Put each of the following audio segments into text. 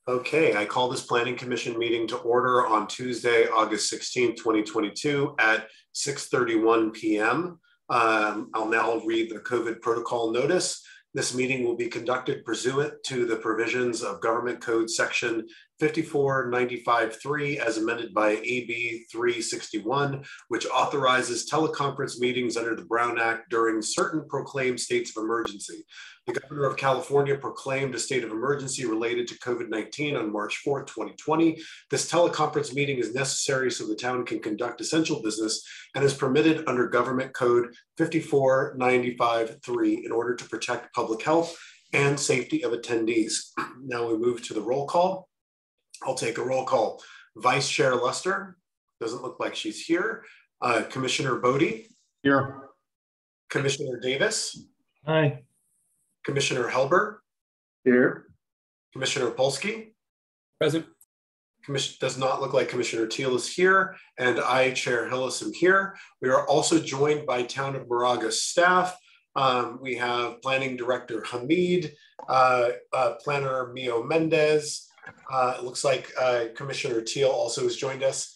Okay, I call this Planning Commission meeting to order on Tuesday, August 16th, 2022 at 6:31 p.m. I'll now read the COVID protocol notice. This meeting will be conducted pursuant to the provisions of Government Code Section 5495-3 as amended by AB 361, which authorizes teleconference meetings under the Brown Act during certain proclaimed states of emergency. The Governor of California proclaimed a state of emergency related to COVID-19 on March 4th, 2020. This teleconference meeting is necessary so the town can conduct essential business and is permitted under Government Code 5495-3 in order to protect public health and safety of attendees. Now we move to the roll call. I'll take a roll call. Vice Chair Lester, doesn't look like she's here. Commissioner Bodie. Here. Commissioner Davis. Hi. Commissioner Helber. Here. Commissioner Polsky. Present. Does not look like Commissioner Teal is here, and I, Chair Hillis, am here. We are also joined by Town of Moraga staff. We have Planning Director Hamid, Planner Mio Mendez. It looks like Commissioner Teal also has joined us.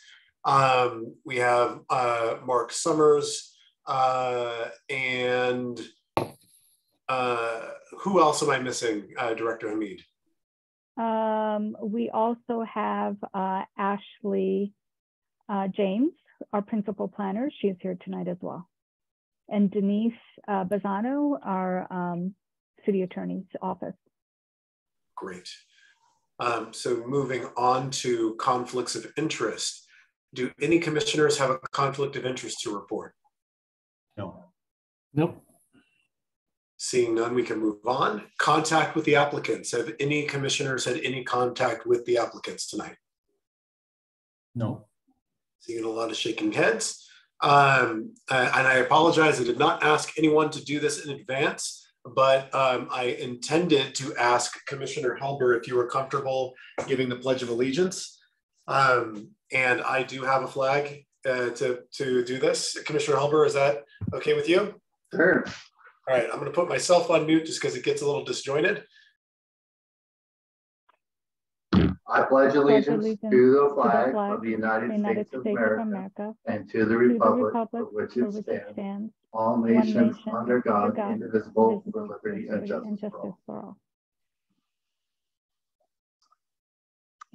We have Mark Summers and who else am I missing, Director Hamid? We also have Ashley James, our principal planner. She's here tonight as well. And Denise Bazzano, our city attorney's office. Great. So moving on to conflicts of interest. Do any commissioners have a conflict of interest to report? No. Nope. Seeing none, we can move on. Contact with the applicants. Have any commissioners had any contact with the applicants tonight? No. Seeing a lot of shaking heads. And I apologize, I did not ask anyone to do this in advance, but I intended to ask Commissioner Helber if you were comfortable giving the Pledge of Allegiance. And I do have a flag to do this. Commissioner Helber, is that okay with you? Sure. All right, I'm going to put myself on mute just because it gets a little disjointed. I pledge allegiance to the flag of the United States of America and to the republic for which it stands, all nations under God, indivisible, with liberty and justice for all.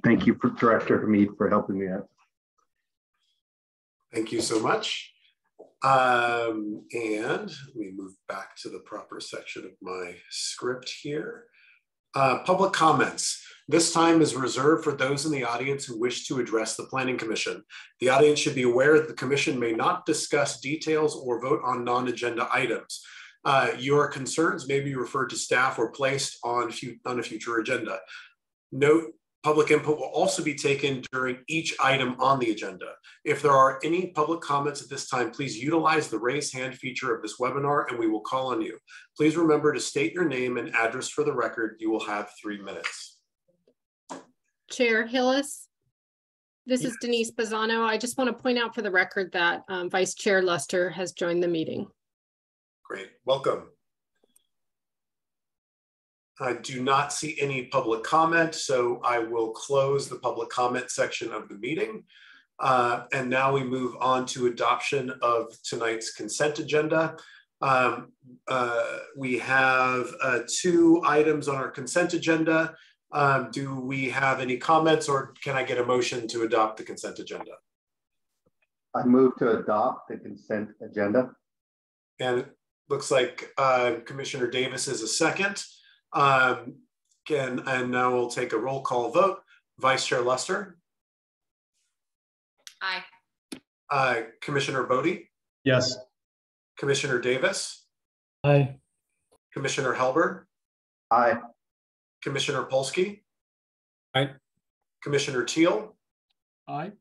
Thank you, Director Hamid, for helping me out. Thank you so much. And let me move back to the proper section of my script here. Public comments. This time is reserved for those in the audience who wish to address the Planning Commission. The audience should be aware that the Commission may not discuss details or vote on non-agenda items. Your concerns may be referred to staff or placed on a future agenda. Note, public input will also be taken during each item on the agenda. If there are any public comments at this time, please utilize the raise hand feature of this webinar and we will call on you. Please remember to state your name and address for the record. You will have 3 minutes. Chair Hillis, this is Denise Bazzano. I just want to point out for the record that Vice Chair Lester has joined the meeting. Great, welcome. I do not see any public comment, so I will close the public comment section of the meeting. And now we move on to adoption of tonight's consent agenda. We have 2 items on our consent agenda. Do we have any comments or can I get a motion to adopt the consent agenda? I move to adopt the consent agenda. And it looks like Commissioner Davis is a second. And now we'll take a roll call vote. Vice Chair Lester? Aye. Commissioner Bodie? Yes. Commissioner Davis? Aye. Commissioner Helber? Aye. Commissioner Polsky? Aye. Commissioner Teal? Aye.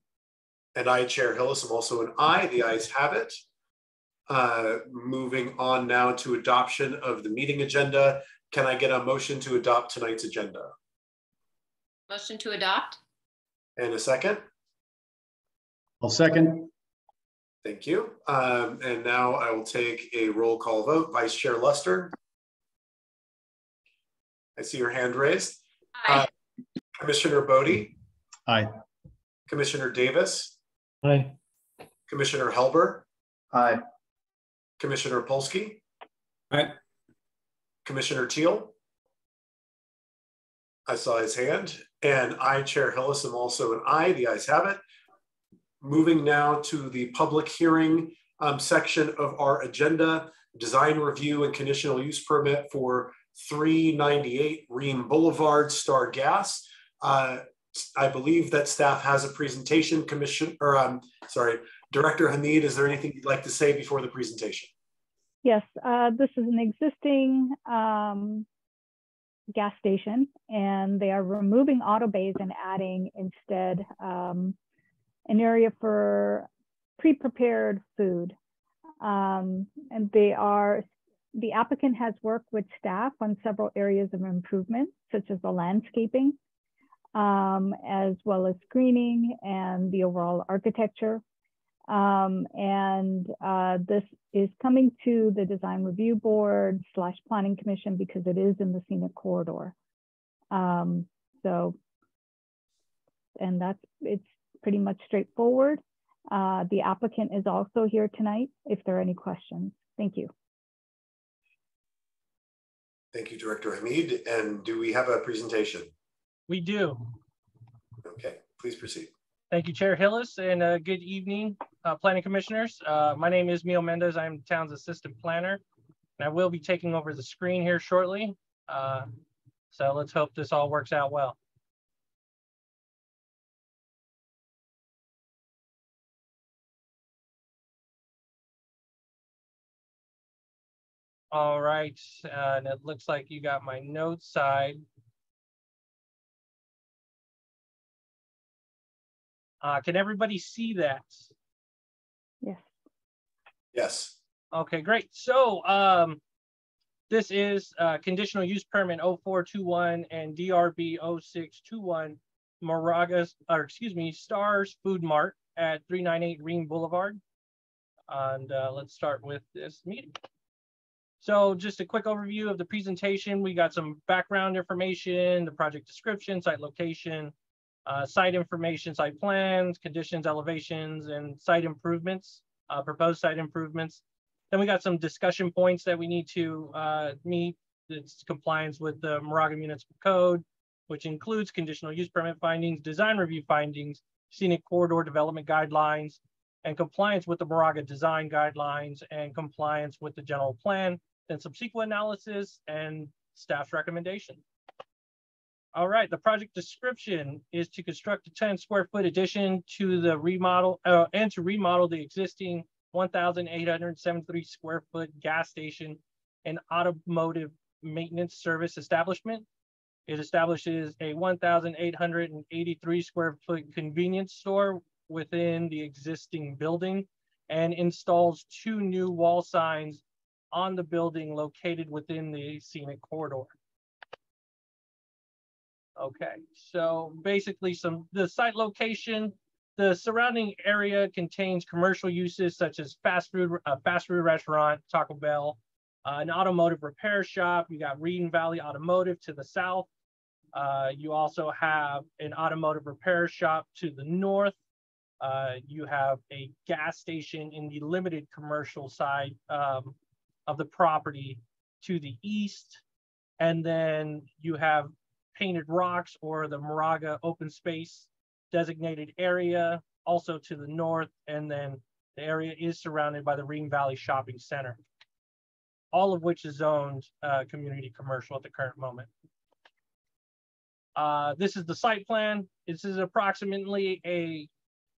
And I, Chair Hillis, am also an aye. The ayes have it. Moving on now to adoption of the meeting agenda. Can I get a motion to adopt tonight's agenda? Motion to adopt. And a second? I'll second. Thank you. And now I will take a roll call vote. Vice Chair Lester? I see your hand raised. Aye. Commissioner Bodie, Aye. Commissioner Davis, Aye. Commissioner Helber, Aye. Commissioner Polsky, Aye. Commissioner Teal. I saw his hand. And I, Chair Hillis, am also an aye. The ayes have it. Moving now to the public hearing section of our agenda, design review and conditional use permit for 398 Ream Boulevard, Star Gas. I believe that staff has a presentation. Director Hamid, is there anything you'd like to say before the presentation? Yes, this is an existing gas station, and they are removing auto bays and adding instead an area for pre-prepared food. And the applicant has worked with staff on several areas of improvement, such as the landscaping, as well as screening and the overall architecture. This is coming to the Design Review Board / Planning Commission because it is in the scenic corridor. It's pretty much straightforward. The applicant is also here tonight if there are any questions. Thank you. Thank you, Director Hamid. And do we have a presentation? We do. Okay, please proceed. Thank you, Chair Hillis, and good evening, Planning Commissioners. My name is Mio Mendez. I'm the town's assistant planner, and I will be taking over the screen here shortly. So let's hope this all works out well. All right, and it looks like you got my notes side. Can everybody see that? Yes. Yes. Okay, great. So this is conditional use permit 0421 and DRB 0621 Stars Food Mart at 398 Ream Boulevard. And let's start with this meeting. So just a quick overview of the presentation. We got some background information, the project description, site location, site information, site plans, conditions, elevations, and site improvements, proposed site improvements. Then we got some discussion points that we need to meet. It's compliance with the Moraga Municipal Code, which includes conditional use permit findings, design review findings, scenic corridor development guidelines, and compliance with the Moraga design guidelines and compliance with the general plan, then subsequent analysis and staff's recommendation. All right, the project description is to construct a 10 square foot addition to the remodel and to remodel the existing 1,873 square foot gas station and automotive maintenance service establishment. It establishes a 1,883 square foot convenience store within the existing building and installs 2 new wall signs on the building located within the scenic corridor. Okay, so basically the site location, the surrounding area contains commercial uses such as fast food restaurant, Taco Bell, an automotive repair shop. You got Reedon Valley Automotive to the south. You also have an automotive repair shop to the north. You have a gas station in the limited commercial side of the property to the east. And then you have Painted Rocks or the Moraga open space designated area also to the north. And then the area is surrounded by the Reedon Valley Shopping Center, all of which is zoned community commercial at the current moment. This is the site plan. This is approximately a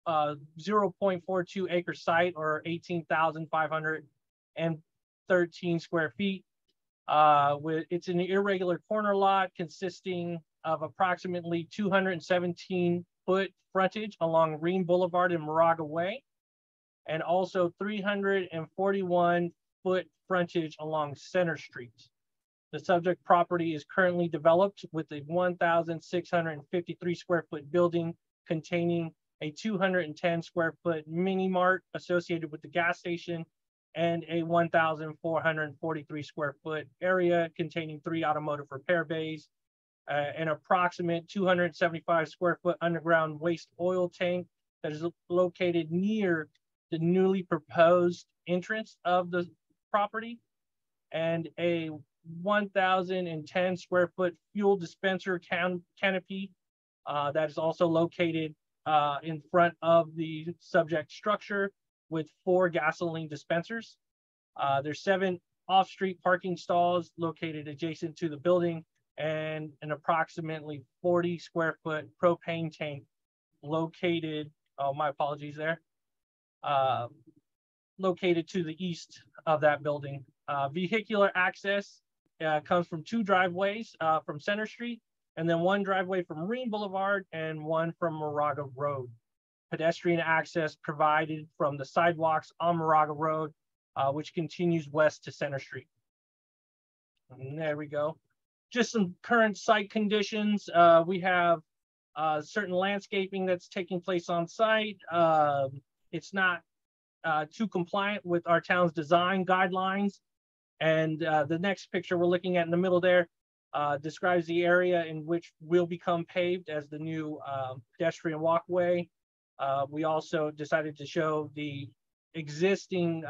0.42 acre site or 18,513 square feet. It's an irregular corner lot consisting of approximately 217 foot frontage along Ream Boulevard and Moraga Way, and also 341 foot frontage along Center Street. The subject property is currently developed with a 1,653 square foot building containing a 210 square foot mini mart associated with the gas station and a 1,443 square foot area containing 3 automotive repair bays an approximate 275 square foot underground waste oil tank that is located near the newly proposed entrance of the property, and a 1,010 square foot fuel dispenser canopy that is also located in front of the subject structure with 4 gasoline dispensers. There's 7 off-street parking stalls located adjacent to the building, and an approximately 40 square foot propane tank located, oh, my apologies there, located to the east of that building. Vehicular access comes from 2 driveways from Center Street, and then 1 driveway from Marine Boulevard and 1 from Moraga Road. Pedestrian access provided from the sidewalks on Moraga Road, which continues west to Center Street. And there we go. Just some current site conditions. We have certain landscaping that's taking place on site. It's not too compliant with our town's design guidelines. And the next picture we're looking at in the middle there describes the area in which will become paved as the new pedestrian walkway. We also decided to show the existing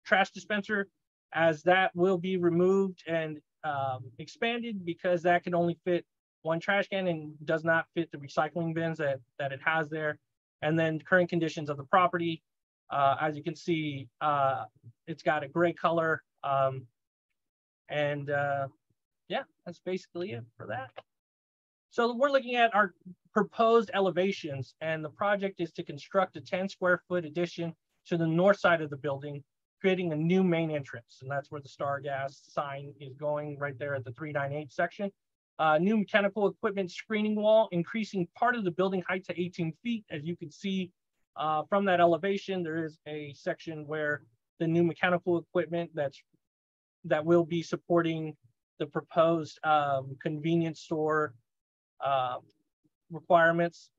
trash dispenser, as that will be removed and expanded because that can only fit 1 trash can and does not fit the recycling bins that it has there. And then current conditions of the property, as you can see, it's got a gray color. Yeah, that's basically it for that. So we're looking at our proposed elevations, and the project is to construct a 10 square foot addition to the north side of the building, creating a new main entrance. And that's where the Star Gas sign is going, right there at the 398 section. New mechanical equipment screening wall, increasing part of the building height to 18 feet. As you can see from that elevation, there is a section where the new mechanical equipment that will be supporting the proposed convenience store requirements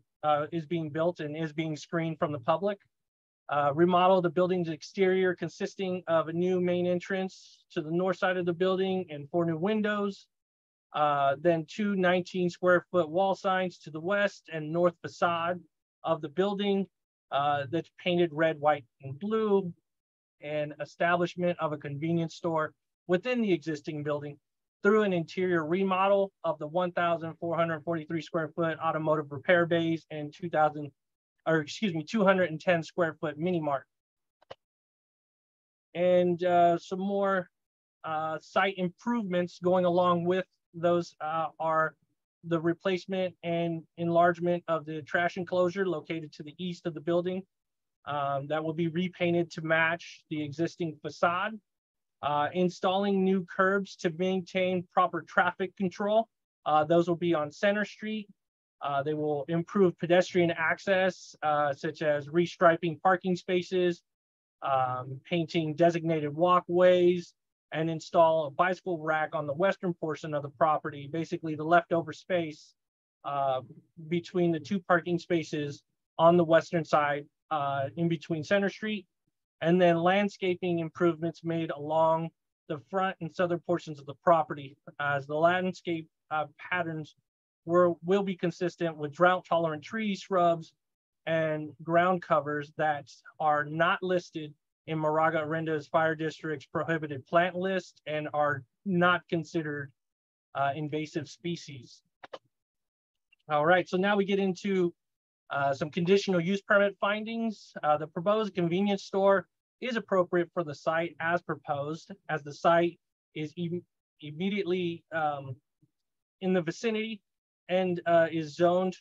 is being built and is being screened from the public. Remodel the building's exterior, consisting of a new main entrance to the north side of the building and 4 new windows. Then 2 19 square foot wall signs to the west and north facade of the building that's painted red, white, and blue, and establishment of a convenience store within the existing building through an interior remodel of the 1,443 square foot automotive repair bays and 210 square foot mini mart. And some more site improvements going along with those are the replacement and enlargement of the trash enclosure located to the east of the building. That will be repainted to match the existing facade. Installing new curbs to maintain proper traffic control. Those will be on Center Street. They will improve pedestrian access, such as restriping parking spaces, painting designated walkways, and install a bicycle rack on the western portion of the property, basically the leftover space between the 2 parking spaces on the western side in between Center Street. And then landscaping improvements made along the front and southern portions of the property, as the landscape patterns will be consistent with drought-tolerant trees, shrubs, and ground covers that are not listed in Moraga Arenda's Fire District's prohibited plant list and are not considered invasive species. All right, so now we get into some conditional use permit findings. The proposed convenience store is appropriate for the site as proposed, as the site is immediately in the vicinity and is zoned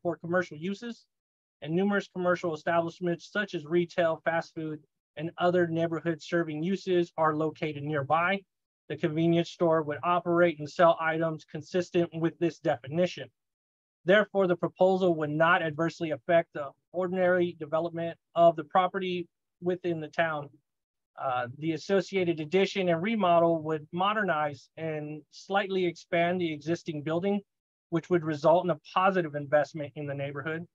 for commercial uses, and numerous commercial establishments such as retail, fast food, and other neighborhood serving uses are located nearby. The convenience store would operate and sell items consistent with this definition. Therefore, the proposal would not adversely affect the ordinary development of the property within the town. The associated addition and remodel would modernize and slightly expand the existing building, which would result in a positive investment in the neighborhood.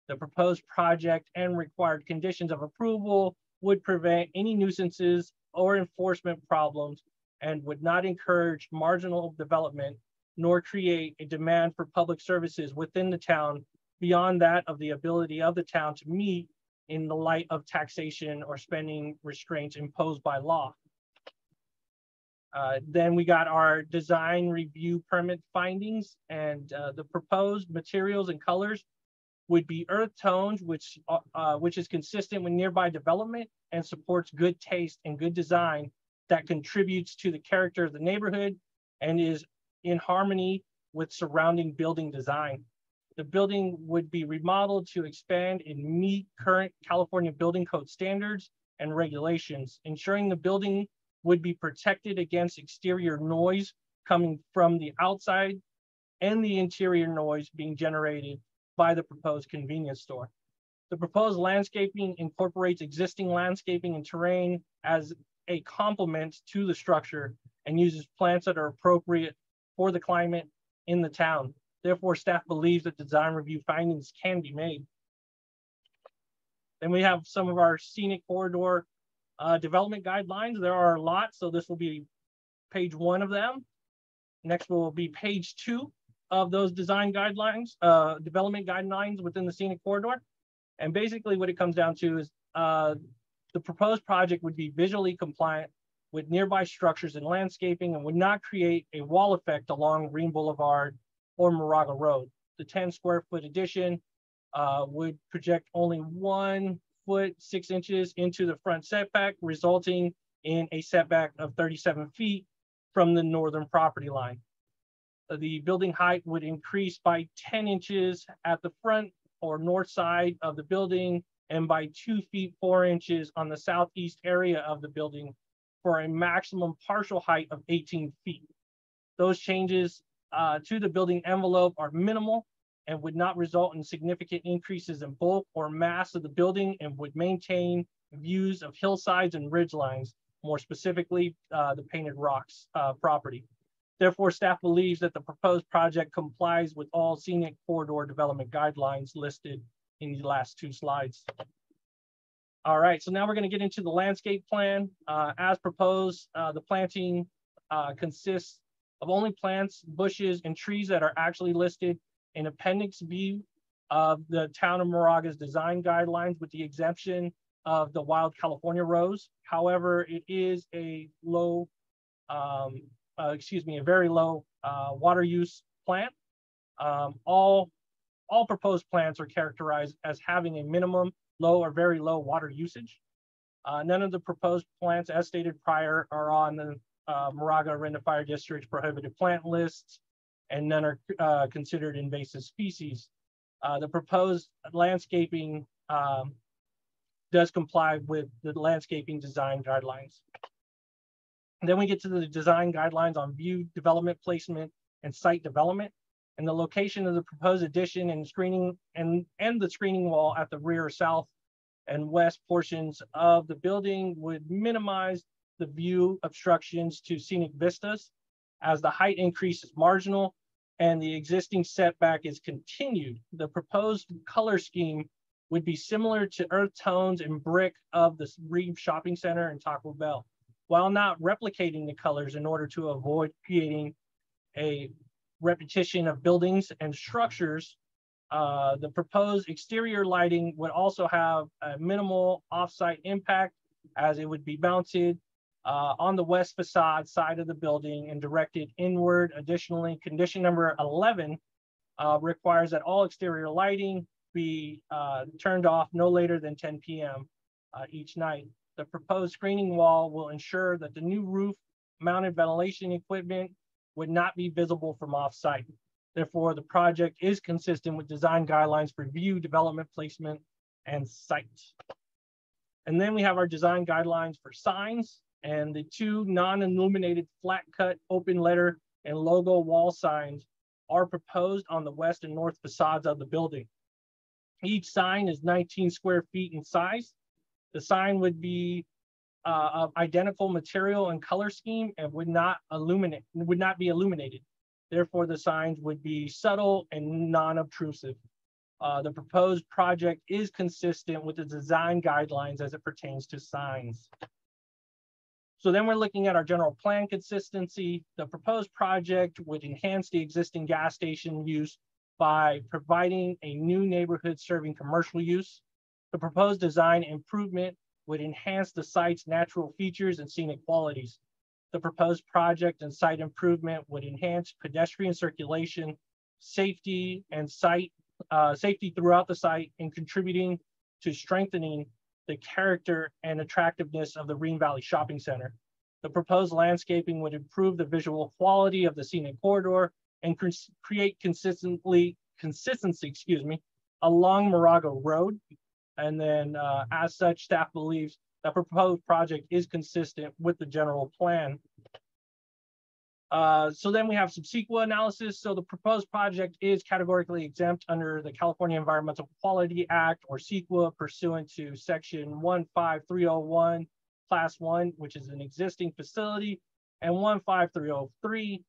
The proposed project and required conditions of approval would prevent any nuisances or enforcement problems and would not encourage marginal development nor create a demand for public services within the town beyond that of the ability of the town to meet in the light of taxation or spending restraints imposed by law. Then we got our design review permit findings, and the proposed materials and colors would be earth tones, which is consistent with nearby development and supports good taste and good design that contributes to the character of the neighborhood and is in harmony with surrounding building design. The building would be remodeled to expand and meet current California Building Code standards and regulations, ensuring the building would be protected against exterior noise coming from the outside and the interior noise being generated by the proposed convenience store. The proposed landscaping incorporates existing landscaping and terrain as a complement to the structure and uses plants that are appropriate for the climate in the town. Therefore, staff believes that design review findings can be made. Then we have some of our scenic corridor development guidelines. There are a lot, so this will be page 1 of them. Next will be page 2 of those design guidelines, development guidelines within the scenic corridor. And basically what it comes down to is the proposed project would be visually compliant with nearby structures and landscaping and would not create a wall effect along Green Boulevard or Moraga Road. The 10 square foot addition would project only 1 foot 6 inches into the front setback, resulting in a setback of 37 feet from the northern property line. The building height would increase by 10 inches at the front or north side of the building and by 2 feet 4 inches on the southeast area of the building for a maximum partial height of 18 feet. Those changes to the building envelope are minimal and would not result in significant increases in bulk or mass of the building and would maintain views of hillsides and ridgelines, more specifically the Painted Rocks property. Therefore, staff believes that the proposed project complies with all scenic corridor development guidelines listed in the last 2 slides. All right, so now we're going to get into the landscape plan. As proposed, the planting consists of only plants, bushes, and trees that are actually listed in Appendix B of the Town of Moraga's design guidelines, with the exemption of the wild California rose. However, it is a low, a very low water use plant. All proposed plants are characterized as having a minimum low or very low water usage. None of the proposed plants, as stated prior, are on the Moraga-Orinda Fire District's prohibited plant lists, and none are considered invasive species. The proposed landscaping does comply with the landscaping design guidelines. And then we get to the design guidelines on view development, placement, and site development. And the location of the proposed addition and screening and the screening wall at the rear south and west portions of the building would minimize the view obstructions to scenic vistas, as the height increase is marginal and the existing setback is continued. The proposed color scheme would be similar to earth tones and brick of the Reeve Shopping Center and Taco Bell, while not replicating the colors in order to avoid creating a repetition of buildings and structures. The proposed exterior lighting would also have a minimal off-site impact, as it would be mounted on the west facade side of the building and directed inward. Additionally, condition number 11 requires that all exterior lighting be turned off no later than 10 p.m. Each night. The proposed screening wall will ensure that the new roof mounted ventilation equipment would not be visible from off-site. Therefore, the project is consistent with design guidelines for view, development, placement, and site. And then we have our design guidelines for signs, and the 2 non-illuminated flat cut open letter and logo wall signs are proposed on the west and north facades of the building. Each sign is 19 square feet in size. The sign would be of identical material and color scheme and would not be illuminated. Therefore, the signs would be subtle and non-obtrusive. The proposed project is consistent with the design guidelines as it pertains to signs. So then we're looking at our general plan consistency. The proposed project would enhance the existing gas station use by providing a new neighborhood serving commercial use. The proposed design improvement would enhance the site's natural features and scenic qualities. The proposed project and site improvement would enhance pedestrian circulation, safety, and safety throughout the site, and contributing to strengthening the character and attractiveness of the Green Valley Shopping Center. The proposed landscaping would improve the visual quality of the scenic corridor and create consistency, along Moraga Road. And then as such, staff believes that proposed project is consistent with the general plan. So then we have some CEQA analysis. So the proposed project is categorically exempt under the California Environmental Quality Act, or CEQA, pursuant to section 15301, class 1, which is an existing facility, and 15303,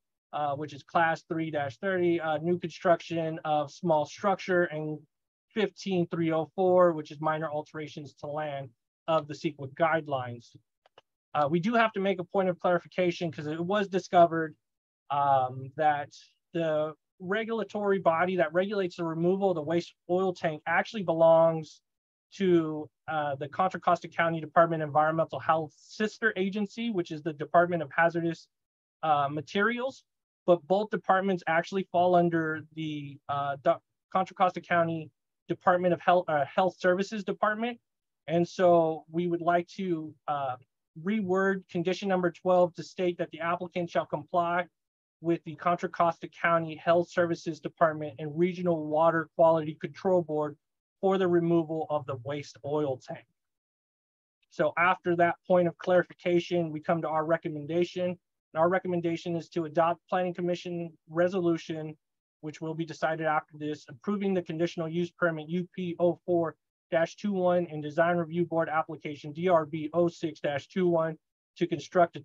which is class 3-30, new construction of small structure, and 15304, which is minor alterations to land of the CEQA guidelines. We do have to make a point of clarification because it was discovered that the regulatory body that regulates the removal of the waste oil tank actually belongs to the Contra Costa County Department of Environmental Health sister agency, which is the Department of Hazardous Materials. But both departments actually fall under the Contra Costa County Department of Health Services Department. And so we would like to reword condition number 12 to state that the applicant shall comply with the Contra Costa County Health Services Department and Regional Water Quality Control Board for the removal of the waste oil tank. So after that point of clarification, we come to our recommendation. And our recommendation is to adopt Planning Commission resolution, which will be decided after this, approving the conditional use permit UP 04-21 and design review board application DRB 06-21 to construct a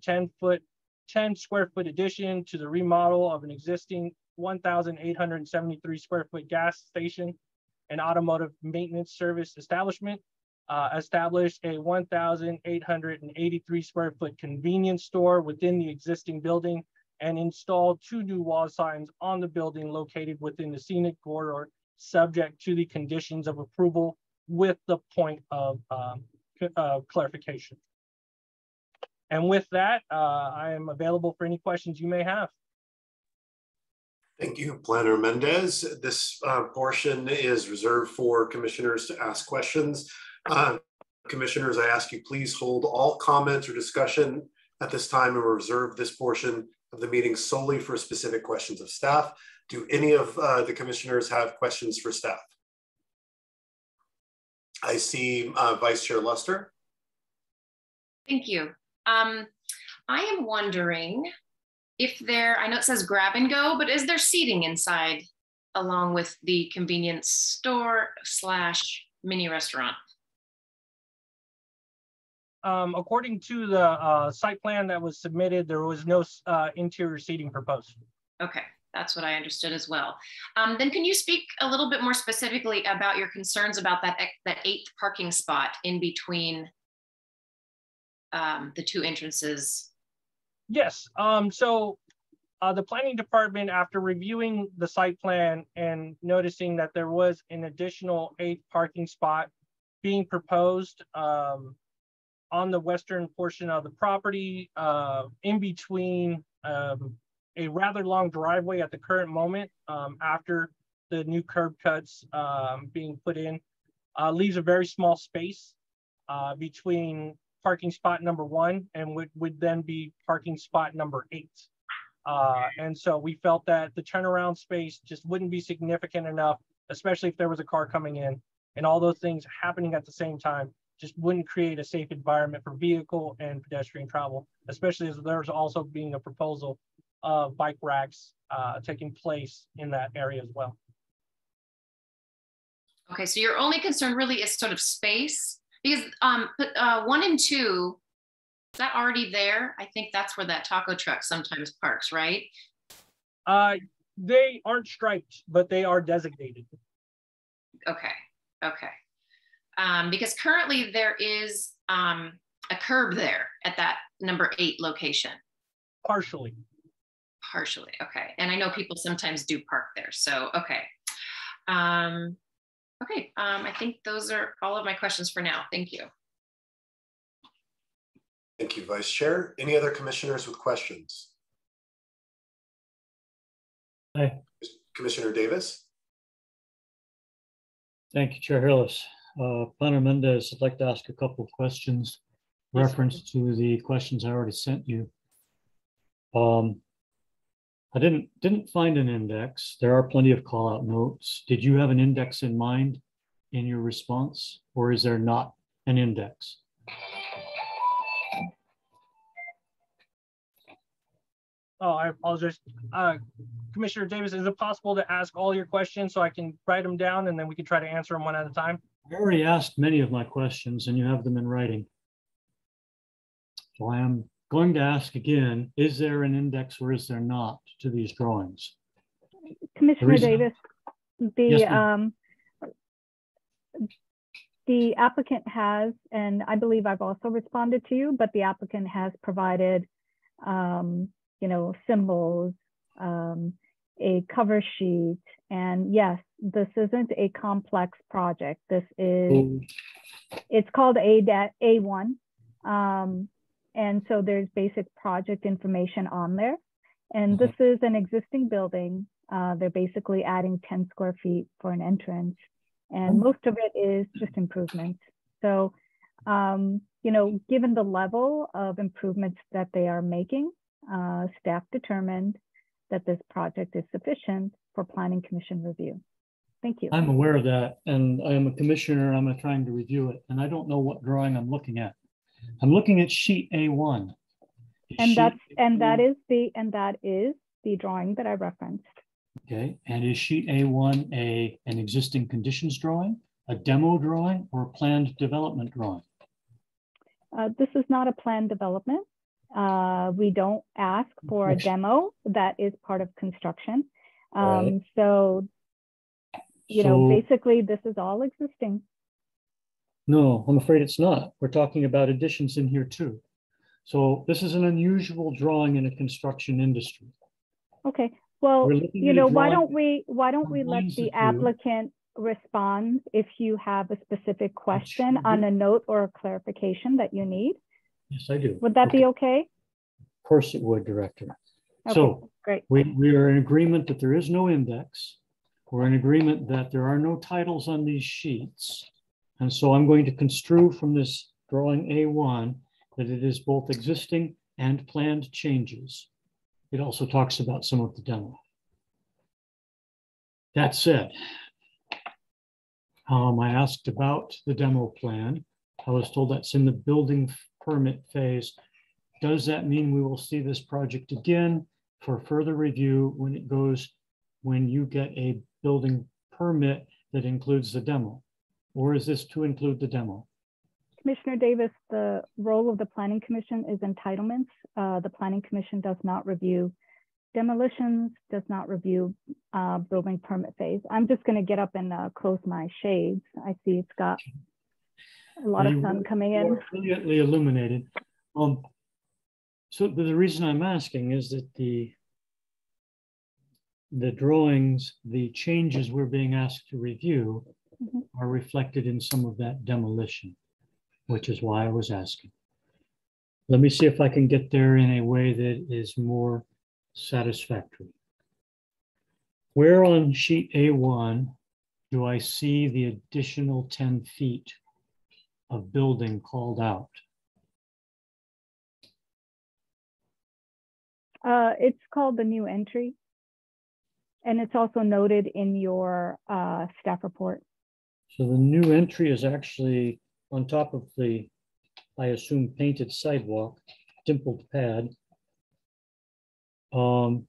10 square foot addition to the remodel of an existing 1,873 square foot gas station and automotive maintenance service establishment, establish a 1,883 square foot convenience store within the existing building, and install 2 new wall signs on the building located within the scenic corridor, subject to the conditions of approval with the point of clarification. And with that, I am available for any questions you may have. Thank you, Planner Mendez. This portion is reserved for commissioners to ask questions. Commissioners, I ask you please hold all comments or discussion at this time and reserve this portion of the meeting solely for specific questions of staff. Do any of the commissioners have questions for staff? I see Vice Chair Luster. Thank you. I am wondering if there, I know it says grab and go, but is there seating inside along with the convenience store / mini restaurant? According to the site plan that was submitted, there was no interior seating proposed. Okay, that's what I understood as well. Then can you speak a little bit more specifically about your concerns about that 8th parking spot in between the 2 entrances? Yes, so the planning department, after reviewing the site plan and noticing that there was an additional 8th parking spot being proposed on the western portion of the property, in between a rather long driveway at the current moment, after the new curb cuts being put in, leaves a very small space between parking spot number 1 and would then be parking spot number 8. And so we felt that the turnaround space just wouldn't be significant enough, especially if there was a car coming in, and all those things happening at the same time just wouldn't create a safe environment for vehicle and pedestrian travel, especially as there's also being a proposal of bike racks taking place in that area as well. Okay, so your only concern really is sort of space, because 1 and 2, is that already there? I think that's where that taco truck sometimes parks, right? They aren't striped, but they are designated. Okay, okay. Because currently there is a curb there at that number 8 location? Partially. Partially, okay. And I know people sometimes do park there, so okay. I think those are all of my questions for now. Thank you. Thank you, Vice Chair. Any other commissioners with questions? Aye. Commissioner Davis? Thank you, Chair Hillis. Planner Mendez, I'd like to ask a couple of questions, reference to the questions I already sent you. I didn't find an index. There are plenty of call out notes. Did you have an index in mind in your response, or is there not an index? Oh, I apologize. Commissioner Davis, is it possible to ask all your questions so I can write them down and then we can try to answer them one at a time? I already asked many of my questions and you have them in writing. So I am going to ask again, is there an index or is there not to these drawings? Commissioner Davis, the applicant has, and I believe I've also responded to you, but the applicant has provided, symbols, a cover sheet, and yes, this isn't a complex project. This is, it's called A1. And so there's basic project information on there. And this is an existing building. They're basically adding 10 square feet for an entrance. And most of it is just improvements. So, given the level of improvements that they are making, staff determined that this project is sufficient for Planning Commission review. Thank you. I'm aware of that. And I am a commissioner. I'm trying to review it. And I don't know what drawing I'm looking at. I'm looking at sheet A1. That is the drawing that I referenced. Okay, and is sheet A1 an existing conditions drawing, a demo drawing, or a planned development drawing? This is not a planned development. We don't ask for a demo. That is part of construction. Right. So basically this is all existing. No, I'm afraid it's not. We're talking about additions in here too. So this is an unusual drawing in a construction industry. Okay, well, why don't we let the applicant respond if you have a specific question on a note or a clarification that you need? Yes, I do. Would that be okay? Of course it would, Director. Okay, so great. We are in agreement that there is no index. We're in agreement that there are no titles on these sheets. And so I'm going to construe from this drawing A1 that it is both existing and planned changes. It also talks about some of the demo. That said, I asked about the demo plan. I was told that's in the building permit phase. Does that mean we will see this project again for further review when you get a building permit that includes the demo? Or is this to include the demo? Commissioner Davis, the role of the Planning Commission is entitlements. The Planning Commission does not review demolitions, does not review building permit phase. I'm just going to get up and close my shades. I see it's got a lot of sun coming in. Brilliantly illuminated. So the reason I'm asking is that the drawings, the changes we're being asked to review are reflected in some of that demolition, which is why I was asking. Let me see if I can get there in a way that is more satisfactory. Where on sheet A1 do I see the additional 10 feet of building called out? It's called the new entry. And it's also noted in your staff report. So the new entry is actually on top of the, I assume, painted sidewalk, dimpled pad. Am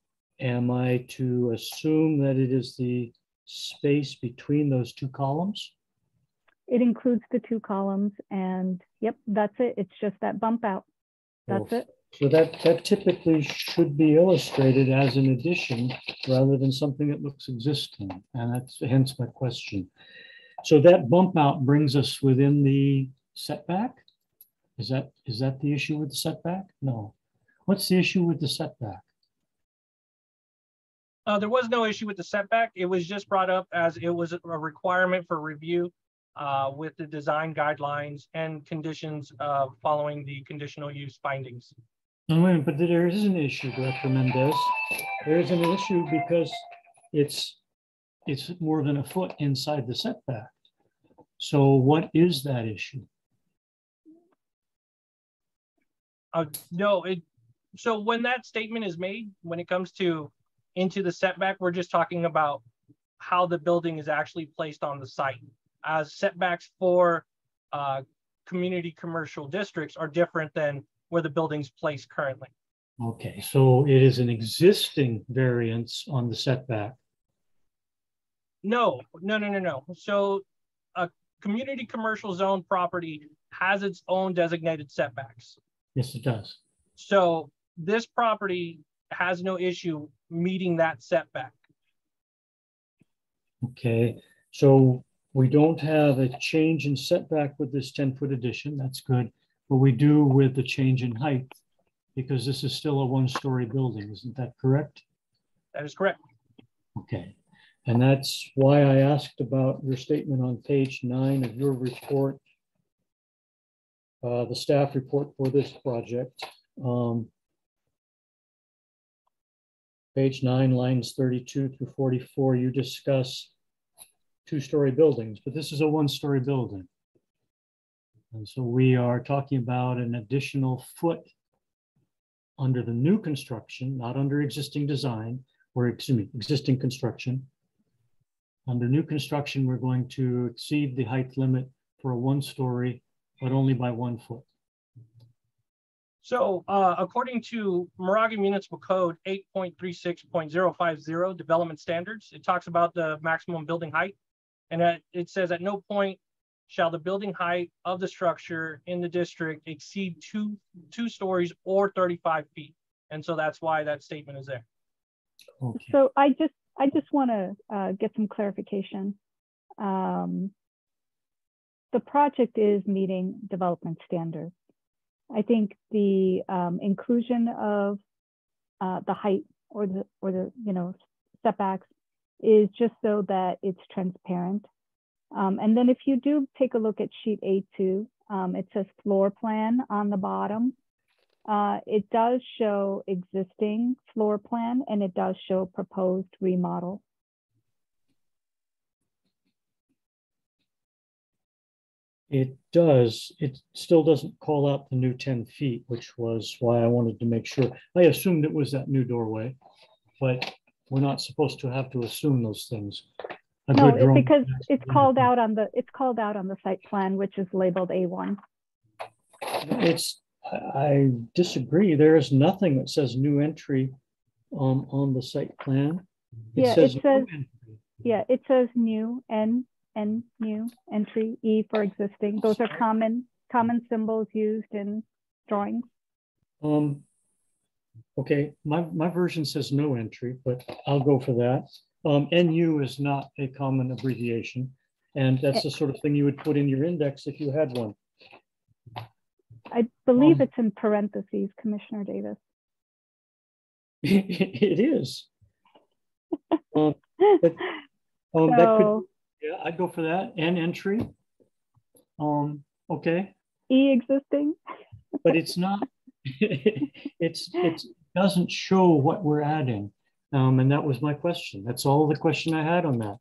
I to assume that it is the space between those two columns? It includes the two columns, and yep, that's it. It's just that bump out. That's it. So that typically should be illustrated as an addition rather than something that looks existing, and that's hence my question. So that bump out brings us within the setback? Is that the issue with the setback? No. What's the issue with the setback? There was no issue with the setback. It was just brought up as it was a requirement for review with the design guidelines and conditions following the conditional use findings. No, wait, but there is an issue, Director Mendez. There is an issue because it's more than a foot inside the setback. So what is that issue? No, so when that statement is made, when it comes to into the setback, we're just talking about how the building is actually placed on the site. As setbacks for community commercial districts are different than where the building's placed currently. Okay, so it is an existing variance on the setback. No. So a community commercial zone property has its own designated setbacks. Yes, it does. So this property has no issue meeting that setback. Okay, so we don't have a change in setback with this 10-foot addition. That's good. But we do with the change in height, because this is still a one-story building. Isn't that correct? That is correct. Okay. And that's why I asked about your statement on page 9 of your report, the staff report for this project. Page 9, lines 32 through 44, you discuss two-story buildings, but this is a one-story building. And so we are talking about an additional foot under the new construction, not under existing design, or excuse me, existing construction. Under new construction, we're going to exceed the height limit for a one-story, but only by 1 foot. So according to Moraga Municipal Code 8.36.050 development standards, it talks about the maximum building height. And it says at no point shall the building height of the structure in the district exceed two stories or 35 feet. And so that's why that statement is there. Okay. So I just want to get some clarification. The project is meeting development standards. I think the inclusion of the height or the setbacks is just so that it's transparent. And then if you do take a look at sheet A2, it says floor plan on the bottom. It does show existing floor plan and it does show proposed remodel. It does. It still doesn't call out the new 10 feet, which was why I wanted to make sure. I assumed it was that new doorway, but we're not supposed to have to assume those things. No, because it's called out on the site plan, which is labeled A1. I disagree. There is nothing that says new entry on the site plan. It says new N new entry, E for existing. Those are common symbols used in drawings. Okay, my version says no entry, but I'll go for that. NU is not a common abbreviation, and that's the sort of thing you would put in your index if you had one. I believe it's in parentheses, Commissioner Davis. It is. That could, yeah, I'd go for that. N entry. Okay. E existing. But it's not. It doesn't show what we're adding. And that was my question. That's all the question I had on that.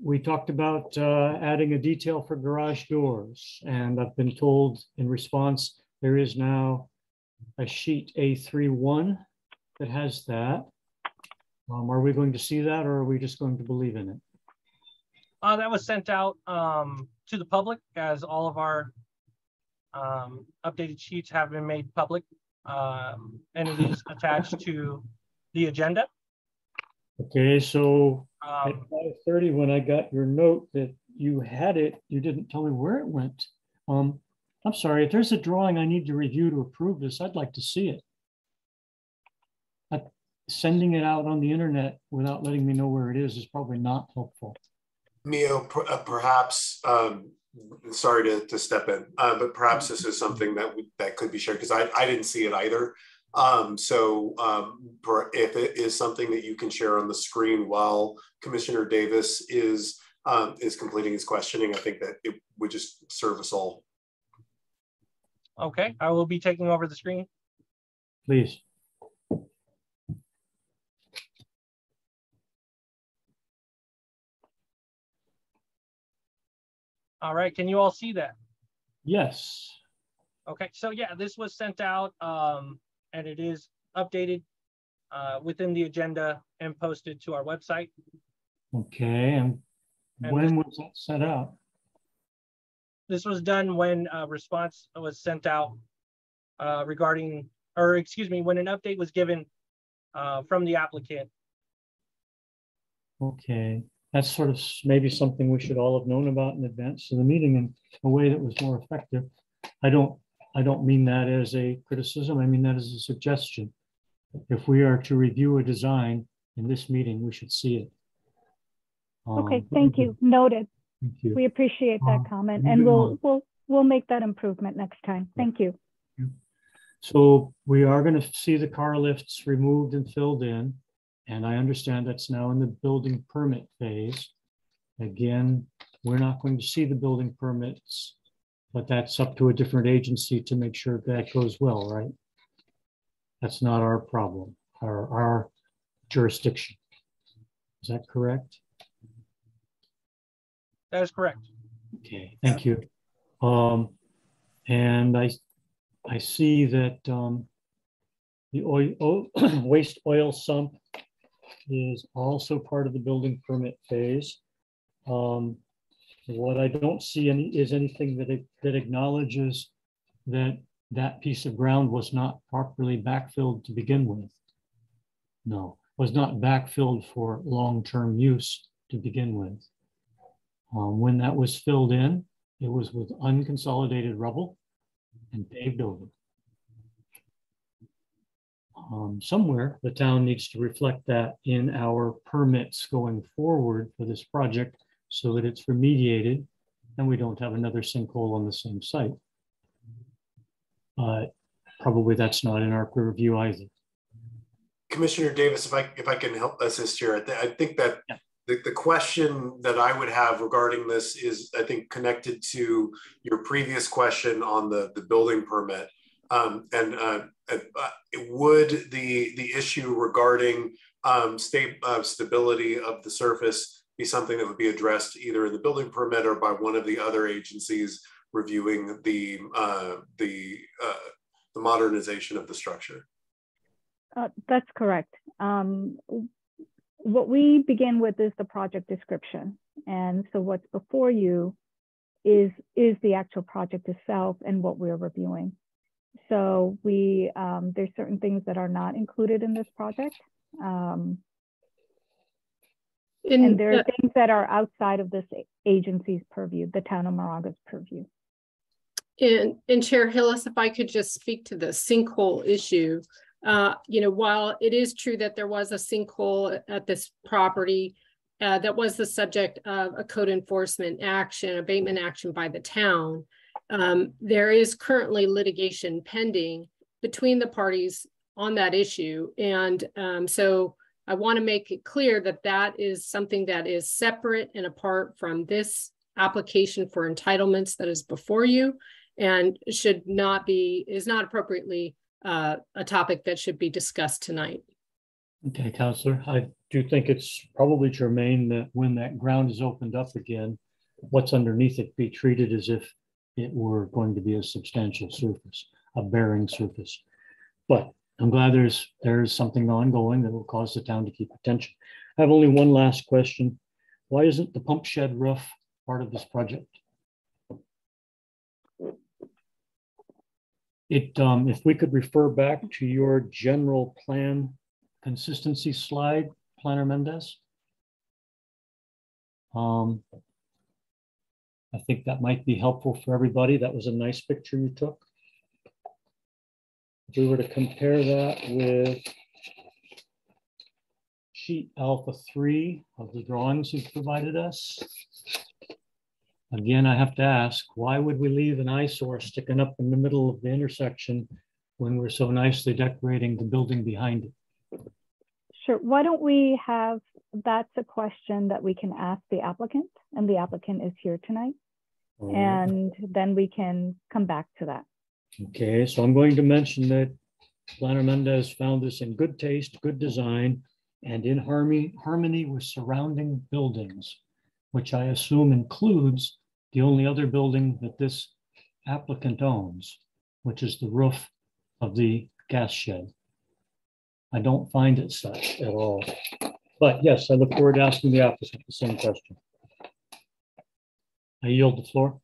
We talked about adding a detail for garage doors, and I've been told in response, there is now a sheet A31 that has that. Are we going to see that, or are we just going to believe in it? That was sent out to the public, as all of our updated sheets have been made public. And it is attached to the agenda. Okay, so at 5:30, when I got your note that you had it, you didn't tell me where it went. I'm sorry, if there's a drawing I need to review to approve this, I'd like to see it. Sending it out on the internet without letting me know where it is probably not helpful. Mio, perhaps sorry to step in, but perhaps this is something that could be shared, because I didn't see it either. If it is something that you can share on the screen while Commissioner Davis is completing his questioning, I think that it would just serve us all. Okay, I will be taking over the screen. Please. All right, can you all see that? Yes. Okay, so yeah, this was sent out and it is updated within the agenda and posted to our website. Okay, and when was that sent out? This was done when a response was sent out regarding, or excuse me, when an update was given from the applicant. Okay, that's sort of maybe something we should all have known about in advance of the meeting in a way that was more effective. I don't mean that as a criticism. I mean that as a suggestion. If we are to review a design in this meeting, we should see it. Okay, thank you. Noted. Thank you. We appreciate that comment, and we'll make that improvement next time. Thank you. So we are going to see the car lifts removed and filled in, and I understand that's now in the building permit phase. Again, we're not going to see the building permits, but that's up to a different agency to make sure that goes well, right? That's not our problem, our jurisdiction. Is that correct? That is correct. Okay, thank you. And I see that the waste oil sump is also part of the building permit phase. What I don't see is anything that acknowledges that piece of ground was not properly backfilled to begin with. No, was not backfilled for long-term use to begin with. When that was filled in, it was with unconsolidated rubble and paved over. Somewhere the town needs to reflect that in our permits going forward for this project so that it's remediated and we don't have another sinkhole on the same site. Probably that's not in our peer review either. Commissioner Davis, if I can help assist here, I think that the question that I would have regarding this is, I think, connected to your previous question on the building permit. Would the issue regarding stability of the surface be something that would be addressed either in the building permit or by one of the other agencies reviewing the modernization of the structure? That's correct. What we begin with is the project description. And so what's before you is the actual project itself and what we're reviewing. So there's certain things that are not included in this project. And there are things that are outside of this agency's purview, the town of Moraga's purview. And Chair Hillis, if I could just speak to the sinkhole issue. While it is true that there was a sinkhole at this property that was the subject of a code enforcement action, abatement action by the town, there is currently litigation pending between the parties on that issue. And so I want to make it clear that that is something that is separate and apart from this application for entitlements that is before you, and is not appropriately a topic that should be discussed tonight. Okay, Councillor, I do think it's probably germane that when that ground is opened up again, what's underneath it be treated as if it were going to be a substantial surface, a bearing surface. But I'm glad there's something ongoing that will cause the town to keep attention. I have only one last question. Why isn't the pump shed roof part of this project? If we could refer back to your general plan consistency slide, Planner Mendez. I think that might be helpful for everybody. That was a nice picture you took. If we were to compare that with sheet alpha 3 of the drawings you've provided us, Again, I have to ask, why would we leave an eyesore sticking up in the middle of the intersection when we're so nicely decorating the building behind it? Sure. Why don't we have, that's a question that we can ask the applicant, and the applicant is here tonight. And then we can come back to that. Okay, so I'm going to mention that Planner Mendez found this in good taste, good design, and in harmony with surrounding buildings, which I assume includes the only other building that this applicant owns, which is the roof of the gas shed. I don't find it such at all. But yes, I look forward to asking the applicant the same question. I yield the floor.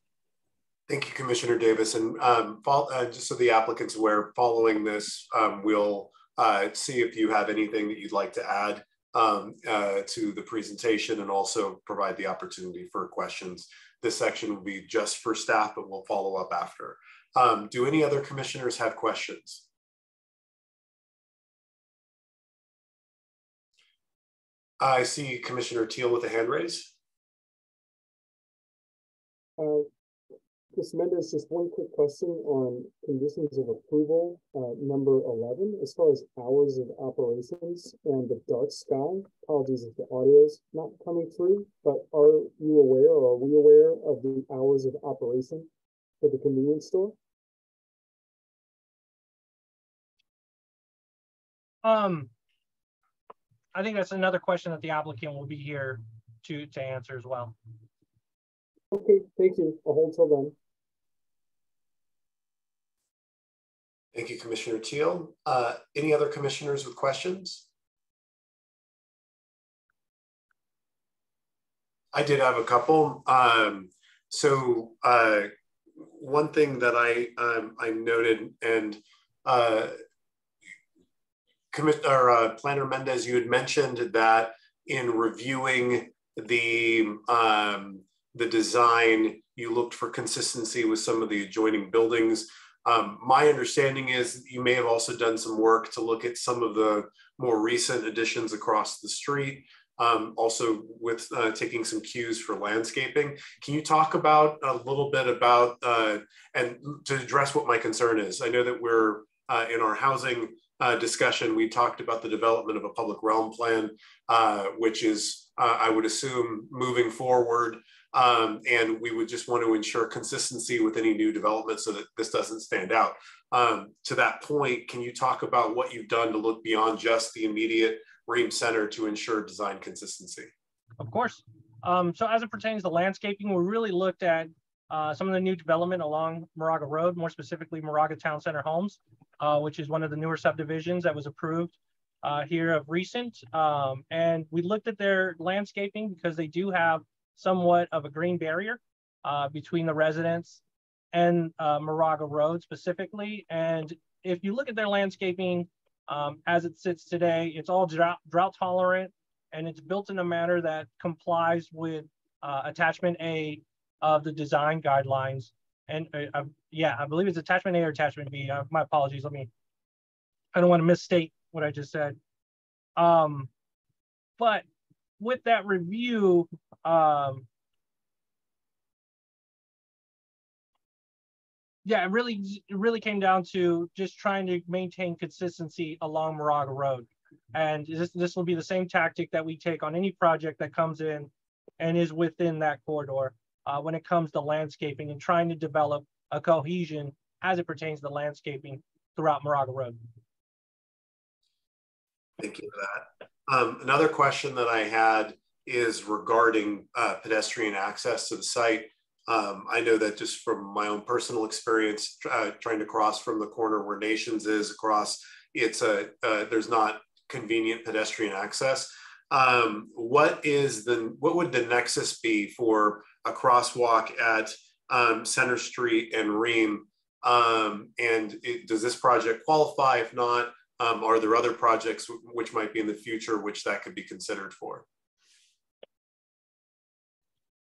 Thank you, Commissioner Davis. And just so the applicant's aware, following this, we'll see if you have anything that you'd like to add to the presentation, and also provide the opportunity for questions. This section will be just for staff, but we'll follow up after. Do any other commissioners have questions? I see Commissioner Teal with a hand raise. Ms. Mendez, just one quick question on conditions of approval, number 11, as far as hours of operations and the dark sky. Apologies if the audio is not coming through, but are you aware, or are we aware of the hours of operation for the convenience store? I think that's another question that the applicant will be here to answer as well. Okay, thank you. I'll hold till then. Thank you, Commissioner Teal. Any other commissioners with questions? I did have a couple. One thing that I noted, and Planner Mendez, you had mentioned that in reviewing the design, you looked for consistency with some of the adjoining buildings. My understanding is you may have also done some work to look at some of the more recent additions across the street, also with taking some cues for landscaping. Can you talk about a little bit about, and to address what my concern is? I know that we're in our housing discussion, we talked about the development of a public realm plan, which is, I would assume, moving forward. And we would just want to ensure consistency with any new development so that this doesn't stand out. To that point, can you talk about what you've done to look beyond just the immediate Ream Center to ensure design consistency? Of course. So as it pertains to landscaping, we really looked at some of the new development along Moraga Road, more specifically Moraga Town Center Homes, which is one of the newer subdivisions that was approved here of recent. And we looked at their landscaping because they do have somewhat of a green barrier between the residents and Moraga Road specifically. And if you look at their landscaping as it sits today, it's all drought tolerant, and it's built in a manner that complies with attachment A of the design guidelines. And yeah, I believe it's attachment A or attachment B. My apologies. I don't want to misstate what I just said. But with that review, yeah, it really came down to just trying to maintain consistency along Moraga Road. And this will be the same tactic that we take on any project that comes in and is within that corridor when it comes to landscaping and trying to develop a cohesion as it pertains to landscaping throughout Moraga Road. Thank you for that. Another question that I had is regarding pedestrian access to the site. I know that just from my own personal experience, trying to cross from the corner where Nations is across, there's not convenient pedestrian access. What would the nexus be for a crosswalk at Center Street and Ream? Does this project qualify? If not, are there other projects which might be in the future which that could be considered for?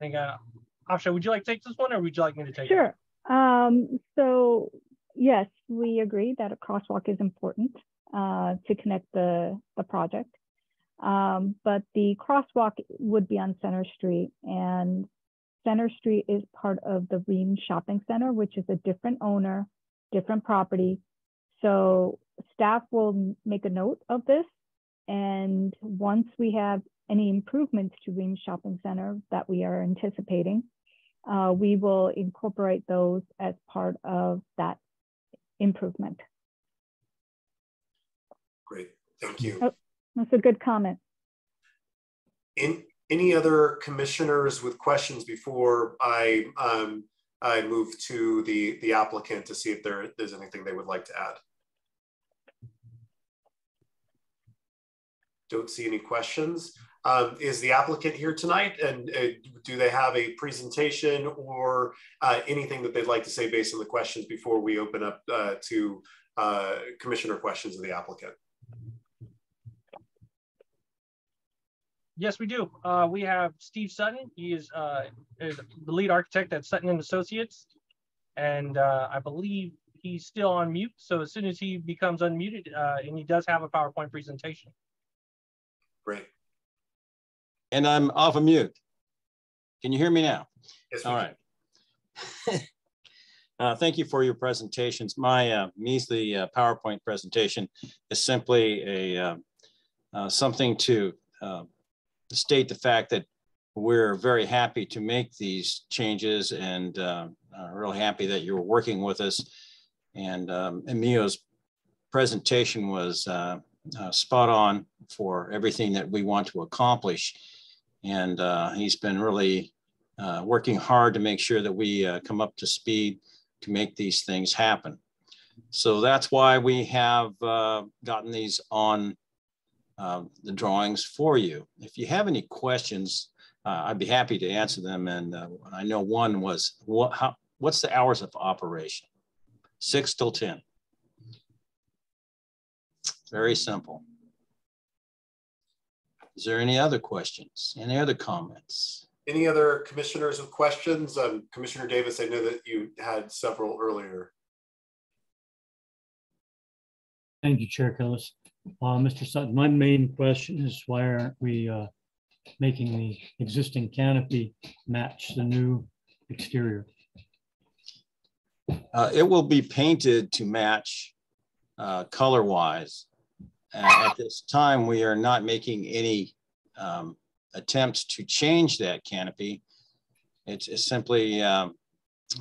I think, Afsha, would you like to take this one, or would you like me to take it? Sure. So yes, we agree that a crosswalk is important to connect the project. But the crosswalk would be on Center Street, and Center Street is part of the Ream Shopping Center, which is a different owner, different property. So staff will make a note of this. And once we have any improvements to Ream Shopping Center that we are anticipating, we will incorporate those as part of that improvement. Great, thank you. Oh, that's a good comment. Any other commissioners with questions before I move to the applicant to see if there's anything they would like to add? Don't see any questions. Is the applicant here tonight, and do they have a presentation or anything that they'd like to say based on the questions before we open up to commissioner questions of the applicant? Yes, we do. We have Steve Sutton. He is the lead architect at Sutton and Associates, and I believe he's still on mute. So as soon as he becomes unmuted, and he does have a PowerPoint presentation. Great. And I'm off of mute. Can you hear me now? Yes. All right. Thank you for your presentations. My measly PowerPoint presentation is simply a something to state the fact that we're very happy to make these changes, and really happy that you're working with us. And Emilio's presentation was spot on for everything that we want to accomplish. And he's been really working hard to make sure that we come up to speed to make these things happen. So that's why we have gotten these on the drawings for you. If you have any questions, I'd be happy to answer them. And I know one was, what's the hours of operation? 6 till 10. Very simple. Is there any other questions? Any other comments? Any other commissioners with questions? Commissioner Davis, I know that you had several earlier. Thank you, Chair Hillis. Mr. Sutton, my main question is why aren't we making the existing canopy match the new exterior? It will be painted to match color-wise. At this time, we are not making any attempts to change that canopy. It's simply,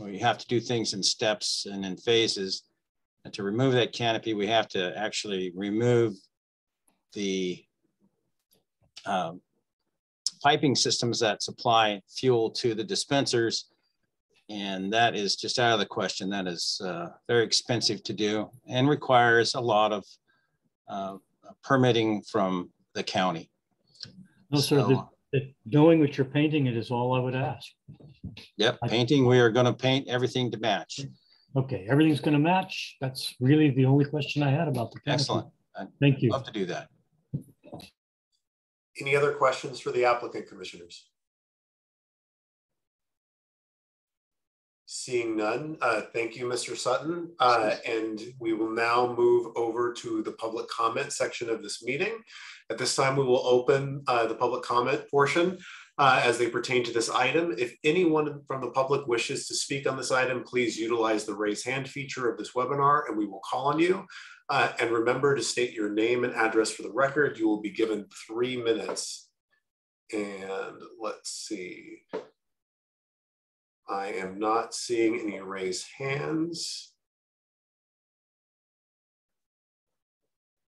we have to do things in steps and in phases. And to remove that canopy, we have to actually remove the piping systems that supply fuel to the dispensers. And that is just out of the question. That is very expensive to do and requires a lot of permitting from the county. No, sir, knowing what you're painting it is all I would ask. Yep, painting, we are going to paint everything to match. Okay, everything's going to match. That's really the only question I had about the canopy. Excellent. Thank you. Love to do that. Any other questions for the applicant, commissioners? Seeing none, thank you, Mr. Sutton. And we will now move over to the public comment section of this meeting. At this time, we will open the public comment portion as they pertain to this item. If anyone from the public wishes to speak on this item, please utilize the raise hand feature of this webinar and we will call on you. And remember to state your name and address for the record. You will be given 3 minutes. And let's see. I am not seeing any raised hands.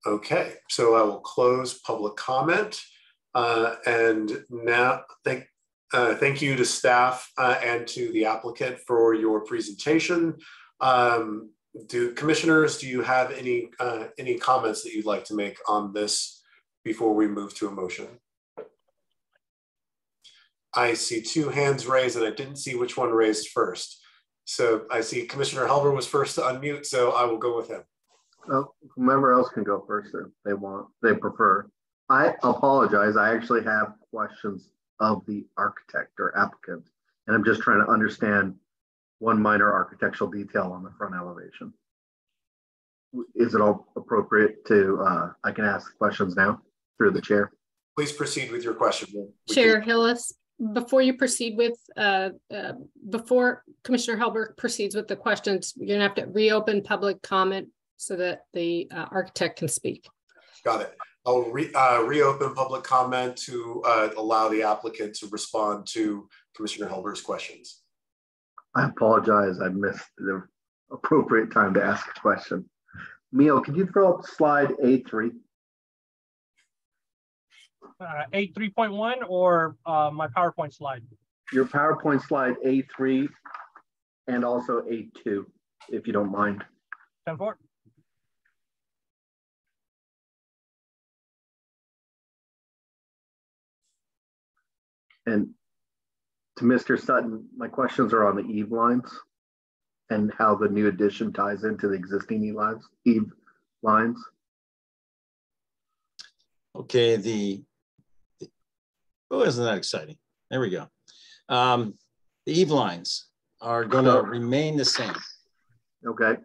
Okay, so I will close public comment. And now thank you to staff and to the applicant for your presentation. Commissioners, do you have any comments that you'd like to make on this before we move to a motion? I see 2 hands raised and I didn't see which one raised first. So I see Commissioner Helber was first to unmute, so I will go with him. Well, whomever else can go first if they prefer. I apologize. I actually have questions of the architect or applicant, and I'm just trying to understand one minor architectural detail on the front elevation. Is it all appropriate to, I can ask questions now through the chair? Please proceed with your question. Chair Hillis. before you proceed with, before Commissioner Helberg proceeds with the questions, you're gonna have to reopen public comment so that the architect can speak. Got it. I'll reopen public comment to allow the applicant to respond to Commissioner Helberg's questions. I apologize. I missed the appropriate time to ask a question. Mio, could you throw up slide A3? A3.1 or my PowerPoint slide? Your PowerPoint slide A3 and also A2, if you don't mind. 10-4. And to Mr. Sutton, my questions are on the eave lines and how the new addition ties into the existing eave lines. Okay, oh, isn't that exciting? There we go. The eave lines are going to remain the same. Okay,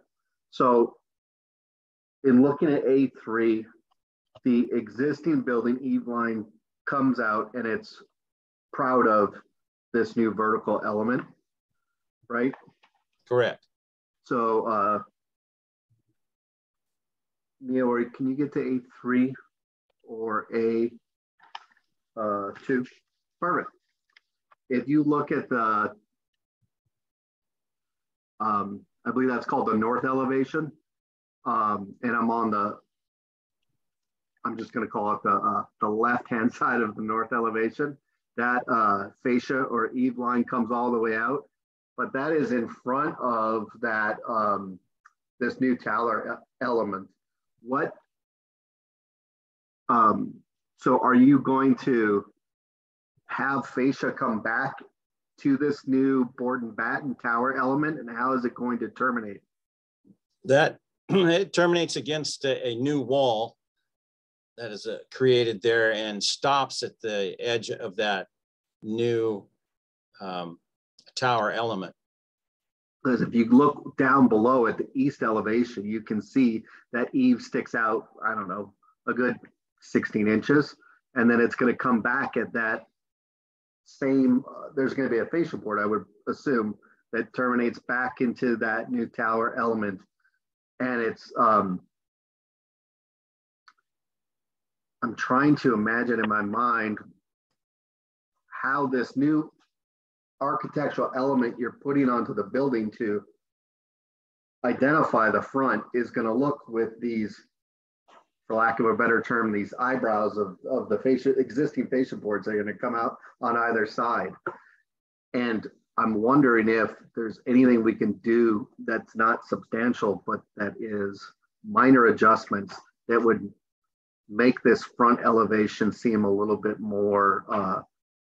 so in looking at A3, the existing building eave line comes out and it's proud of this new vertical element, right? Correct. So, Neil, can you get to A3 or A2? Perfect. If you look at the, I believe that's called the north elevation, and I'm just going to call it the left-hand side of the north elevation. That fascia or eave line comes all the way out, but that is in front of that this new tower element. What? So are you going to have fascia come back to this new board and batten tower element, and how is it going to terminate? That it terminates against a new wall that is created there and stops at the edge of that new tower element. Because if you look down below at the east elevation, you can see that eave sticks out, I don't know, a good 16 inches. And then it's going to come back at that same, there's going to be a fascia board, I would assume, that terminates back into that new tower element. And it's, I'm trying to imagine in my mind how this new architectural element you're putting onto the building to identify the front is going to look with these, for lack of a better term, these eyebrows of the fascia, existing fascia boards that are going to come out on either side. And I'm wondering if there's anything we can do that's not substantial, but that is minor adjustments that would make this front elevation seem a little bit more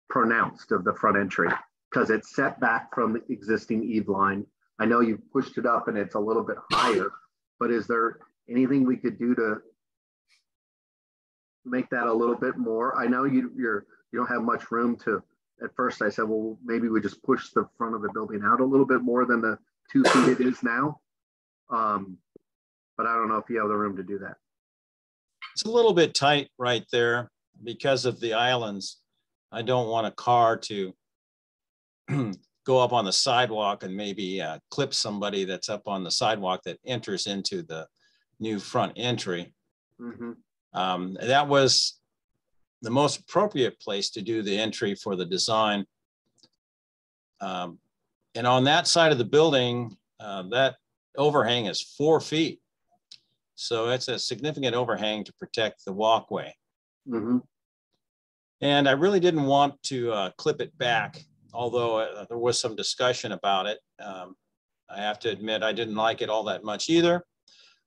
pronounced of the front entry, because it's set back from the existing eave line. I know you've pushed it up and it's a little bit higher, but is there anything we could do to make that a little bit more? I know you don't have much room to, at first I said, well, maybe we just push the front of the building out a little bit more than the 2 feet it is now. But I don't know if you have the room to do that. It's a little bit tight right there because of the islands. I don't want a car to go up on the sidewalk and maybe clip somebody that's up on the sidewalk that enters into the new front entry. Mm-hmm. That was the most appropriate place to do the entry for the design. And on that side of the building, that overhang is 4 feet. So it's a significant overhang to protect the walkway. Mm-hmm. And I really didn't want to clip it back, although there was some discussion about it. I have to admit, I didn't like it all that much either.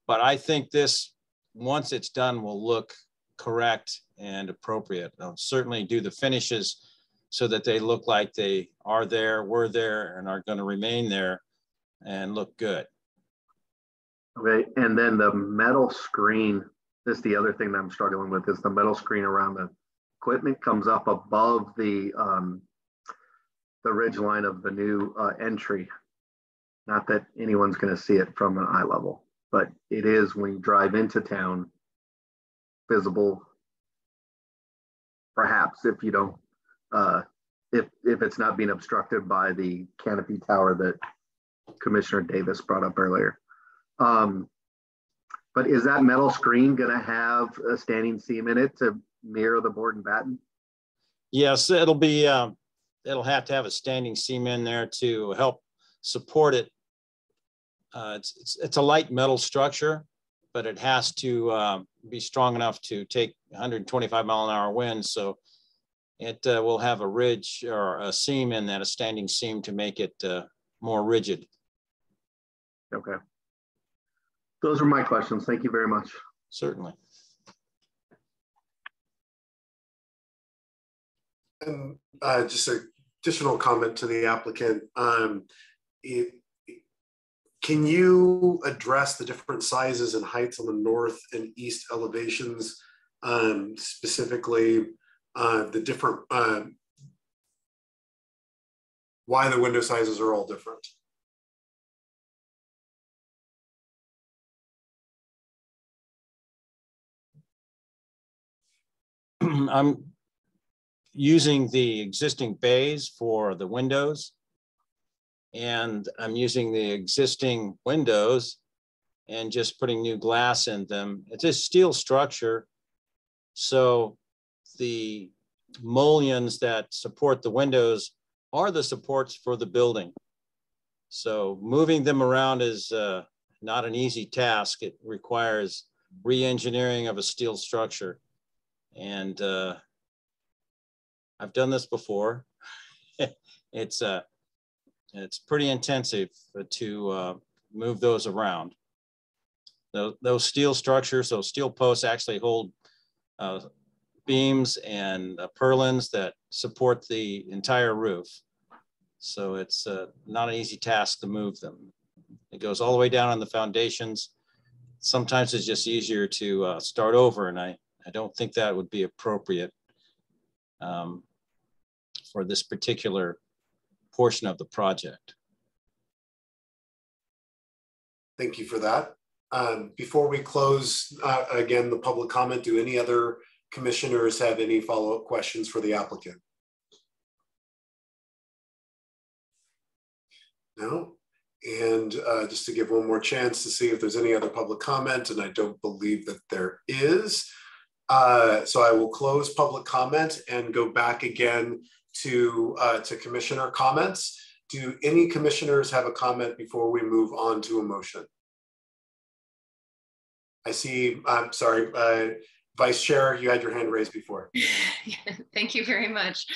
But I think this, once it's done, will look correct and appropriate. I'll certainly do the finishes so that they look like they are there, were there, and are going to remain there and look good. Okay, and then the metal screen, this is the other thing that I'm struggling with, is the metal screen around the equipment comes up above the ridge line of the new entry. Not that anyone's going to see it from an eye level, but it is, when you drive into town, visible, perhaps, if you don't if it's not being obstructed by the canopy tower that Commissioner Davis brought up earlier. But is that metal screen going to have a standing seam in it to mirror the board and batten? Yes, it'll be. It'll have to have a standing seam in there to help support it. It's a light metal structure, but it has to be strong enough to take 125-mile-an-hour winds. So it will have a ridge or a seam in that, a standing seam, to make it more rigid. Okay. Those are my questions. Thank you very much. Certainly. And just an additional comment to the applicant. Can you address the different sizes and heights on the north and east elevations, specifically the different, why the window sizes are all different? I'm using the existing bays for the windows, and I'm using the existing windows and just putting new glass in them. It's a steel structure, so the mullions that support the windows are the supports for the building. So moving them around is not an easy task. It requires re-engineering of a steel structure. And I've done this before. It's pretty intensive to move those around. Those steel structures, those steel posts actually hold beams and purlins that support the entire roof. So it's not an easy task to move them. It goes all the way down on the foundations. Sometimes it's just easier to start over, and I don't think that would be appropriate for this particular portion of the project. Thank you for that. Before we close, again, the public comment, do any other commissioners have any follow-up questions for the applicant? No? And just to give one more chance to see if there's any other public comment, and I don't believe that there is. So I will close public comment and go back again to commissioner comments. Do any commissioners have a comment before we move on to a motion? I see, I'm sorry, Vice Chair, you had your hand raised before. Thank you very much.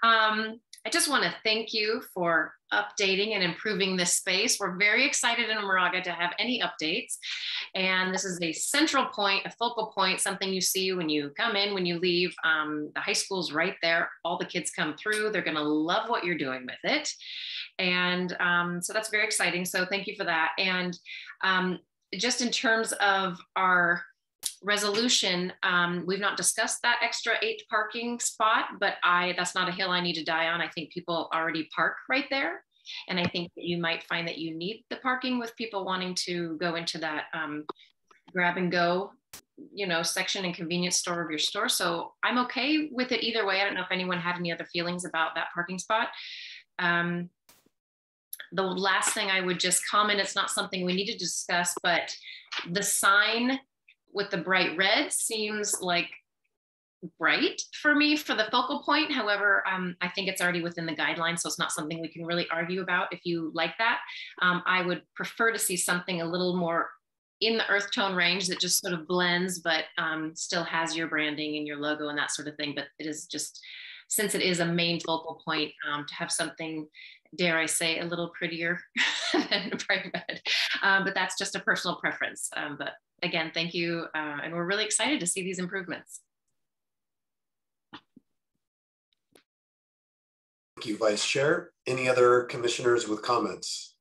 I just want to thank you for updating and improving this space. We're very excited in Moraga to have any updates. And this is a central point, a focal point, something you see when you come in, when you leave. The high school's right there. All the kids come through. They're going to love what you're doing with it. And so that's very exciting. So thank you for that. And just in terms of our resolution, we've not discussed that extra 8 parking spot, but that's not a hill I need to die on. I think people already park right there. And I think that you might find that you need the parking with people wanting to go into that grab and go, section and convenience store of your store. So I'm okay with it either way. I don't know if anyone had any other feelings about that parking spot. The last thing I would just comment, it's not something we need to discuss, but the sign with the bright red seems like bright for me for the focal point. However, I think it's already within the guidelines, so it's not something we can really argue about if you like that. I would prefer to see something a little more in the earth tone range that just sort of blends, but still has your branding and your logo and that sort of thing. But it is just, since it is a main focal point, to have something, dare I say, a little prettier than bright red. But that's just a personal preference. But again, thank you. And we're really excited to see these improvements. Thank you, Vice Chair. Any other commissioners with comments?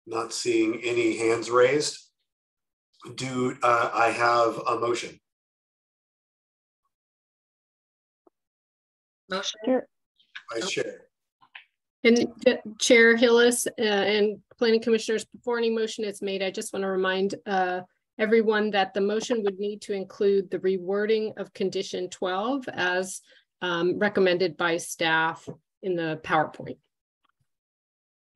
Not seeing any hands raised. Do I have a motion? Motion. Sure. Vice Chair. And Chair Hillis and Planning Commissioners, before any motion is made, I just want to remind everyone that the motion would need to include the rewording of condition 12 as recommended by staff in the PowerPoint.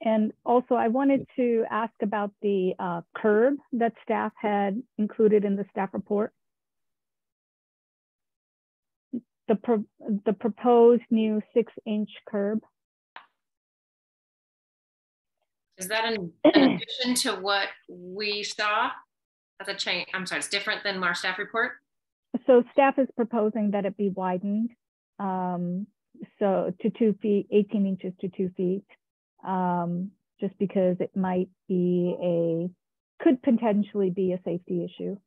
And also I wanted to ask about the curb that staff had included in the staff report. The proposed new 6-inch curb. Is that an addition to what we saw? That's a change. I'm sorry, it's different than our staff report? So staff is proposing that it be widened. So to 2 feet, 18 inches to 2 feet. Just because it might be could potentially be a safety issue.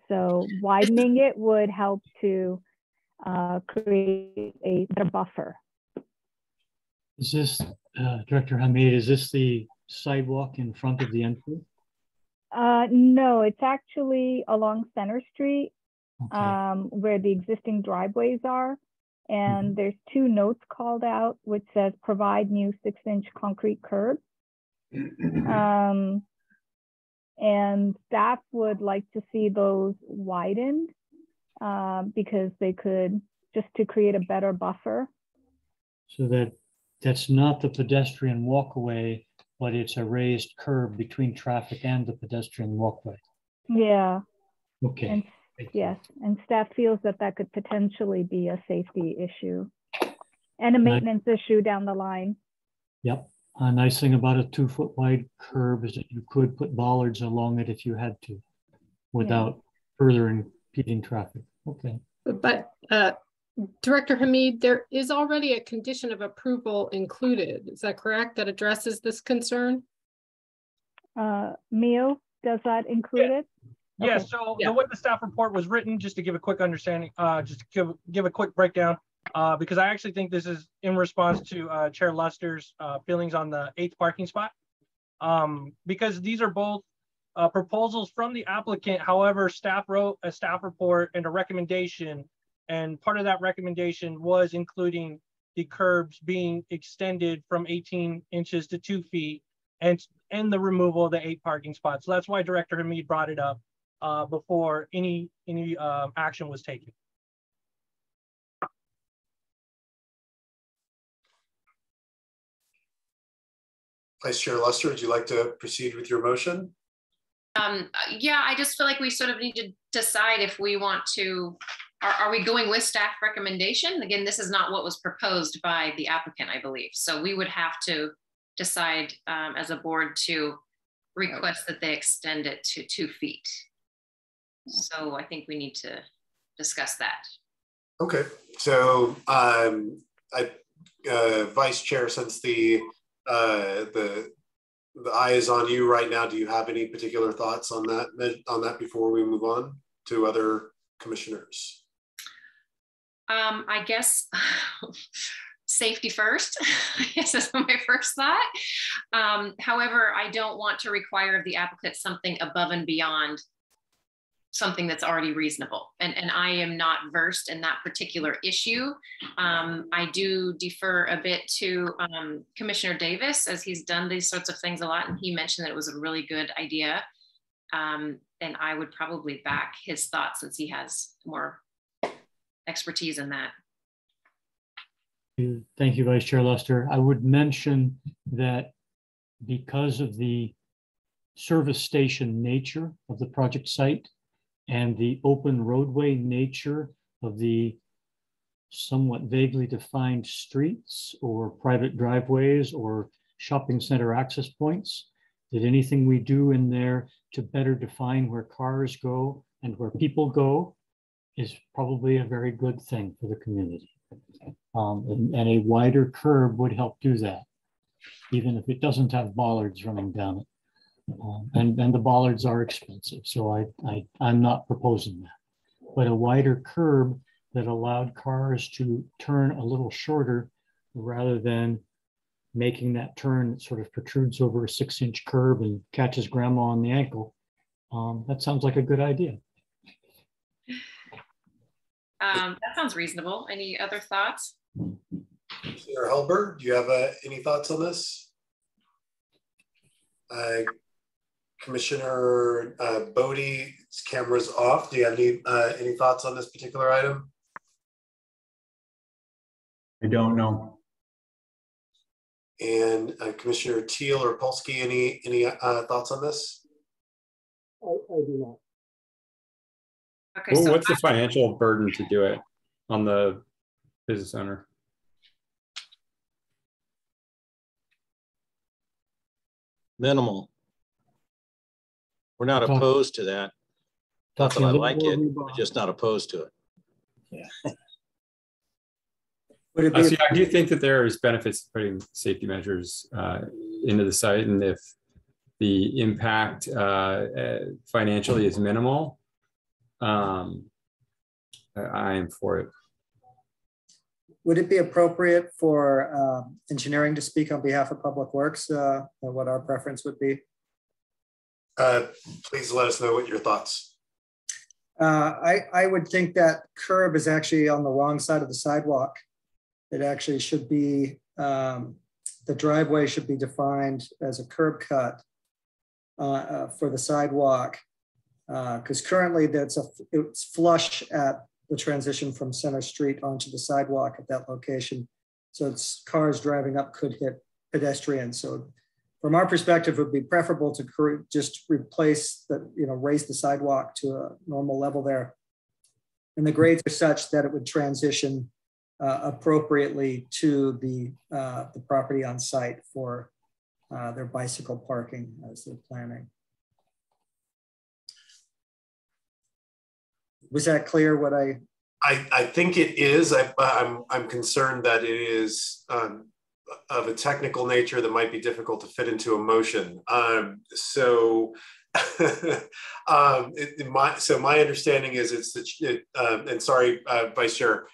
So widening it would help to create a better buffer. Is this, Director Hamid, is this the sidewalk in front of the entry? No, it's actually along Center Street, Okay. where the existing driveways are. And there's 2 notes called out, which says provide new 6-inch concrete curb. And staff would like to see those widened because they could, just to create a better buffer. So that's not the pedestrian walkway, but it's a raised curb between traffic and the pedestrian walkway. Yeah. Okay. And yes, and staff feels that that could potentially be a safety issue and a maintenance issue down the line. Yep. A nice thing about a 2-foot wide curb is that you could put bollards along it if you had to, without further impeding traffic. Okay. But Director Hamid, there is already a condition of approval included. Is that correct? That addresses this concern? Mio, does that include it? Yeah, Okay. so the way the staff report was written, just to give a quick understanding, just to give a quick breakdown, because I actually think this is in response to Chair Luster's feelings on the 8th parking spot. Because these are both proposals from the applicant. However, staff wrote a staff report and a recommendation, and part of that recommendation was including the curbs being extended from 18 inches to 2 feet and the removal of the 8 parking spots. So that's why Director Hamid brought it up before any action was taken. Vice Chair Luster, would you like to proceed with your motion? Yeah, I just feel like we sort of need to decide if we want to, are we going with staff recommendation? Again, this is not what was proposed by the applicant, I believe. So we would have to decide as a board to request that they extend it to 2 feet. So I think we need to discuss that. Okay, so Vice Chair, since the eye is on you right now, do you have any particular thoughts on that before we move on to other commissioners? I guess safety first, I guess is my first thought. However, I don't want to require of the applicant something above and beyond something that's already reasonable. And I am not versed in that particular issue. I do defer a bit to Commissioner Davis, as he's done these sorts of things a lot. And he mentioned that it was a really good idea. And I would probably back his thoughts since he has more expertise in that. Thank you, Vice Chair Luster. I would mention that because of the service station nature of the project site and the open roadway nature of the somewhat vaguely defined streets or private driveways or shopping center access points, that anything we do in there to better define where cars go and where people go is probably a very good thing for the community. And a wider curb would help do that, even if it doesn't have bollards running down it. And the bollards are expensive, so I'm not proposing that. But a wider curb that allowed cars to turn a little shorter rather than making that turn that sort of protrudes over a 6-inch curb and catches grandma on the ankle. That sounds like a good idea. That sounds reasonable. Any other thoughts? Senator Helber, do you have any thoughts on this? Commissioner Bodie's camera's off. Do you have any thoughts on this particular item? I don't know. And Commissioner Teal or Polsky, any thoughts on this? I do not. Okay, Well, so what's the financial burden to do it on the business owner? Minimal. We're not opposed to that. Not that I like it, we're just not opposed to it. Yeah. I do think that there is benefits to putting safety measures into the site, and if the impact financially is minimal, I am for it. Would it be appropriate for engineering to speak on behalf of Public Works, what our preference would be? Please let us know what your thoughts. I would think that curb is actually on the wrong side of the sidewalk. It actually should be, the driveway should be defined as a curb cut for the sidewalk, because currently it's flush at the transition from Center Street onto the sidewalk at that location. So it's cars driving up could hit pedestrians. So from our perspective, it would be preferable to just replace the, raise the sidewalk to a normal level there. And the grades are such that it would transition appropriately to the property on site for their bicycle parking as they're planning. Was that clear what I think it is. I'm concerned that it is of a technical nature that might be difficult to fit into a motion. So my understanding is and sorry, Vice Chair,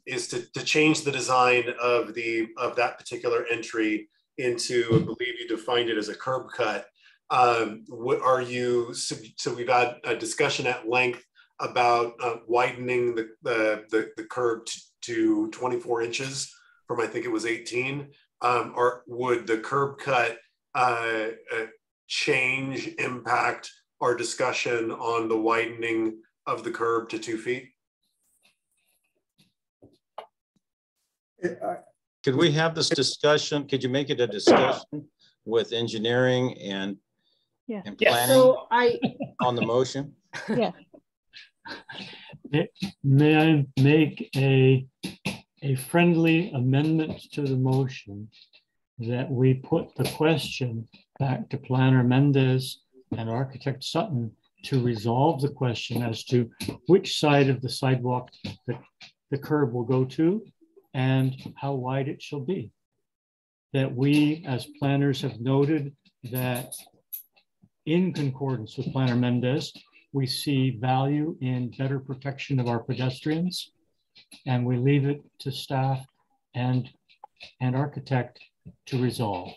is to change the design of that particular entry into, I believe you defined it as a curb cut. What are you? So we've had a discussion at length about widening the curb to 24 inches from, I think it was 18. Or would the curb cut change impact our discussion on the widening of the curb to 2 feet? Could we have this discussion? Could you make it a discussion with engineering and planning so on the motion? Yeah. May I make a friendly amendment to the motion that we put the question back to Planner Mendez and Architect Sutton to resolve the question as to which side of the sidewalk the curb will go to and how wide it shall be. That we as planners have noted that in concordance with Planner Mendez, we see value in better protection of our pedestrians, and we leave it to staff and architect to resolve.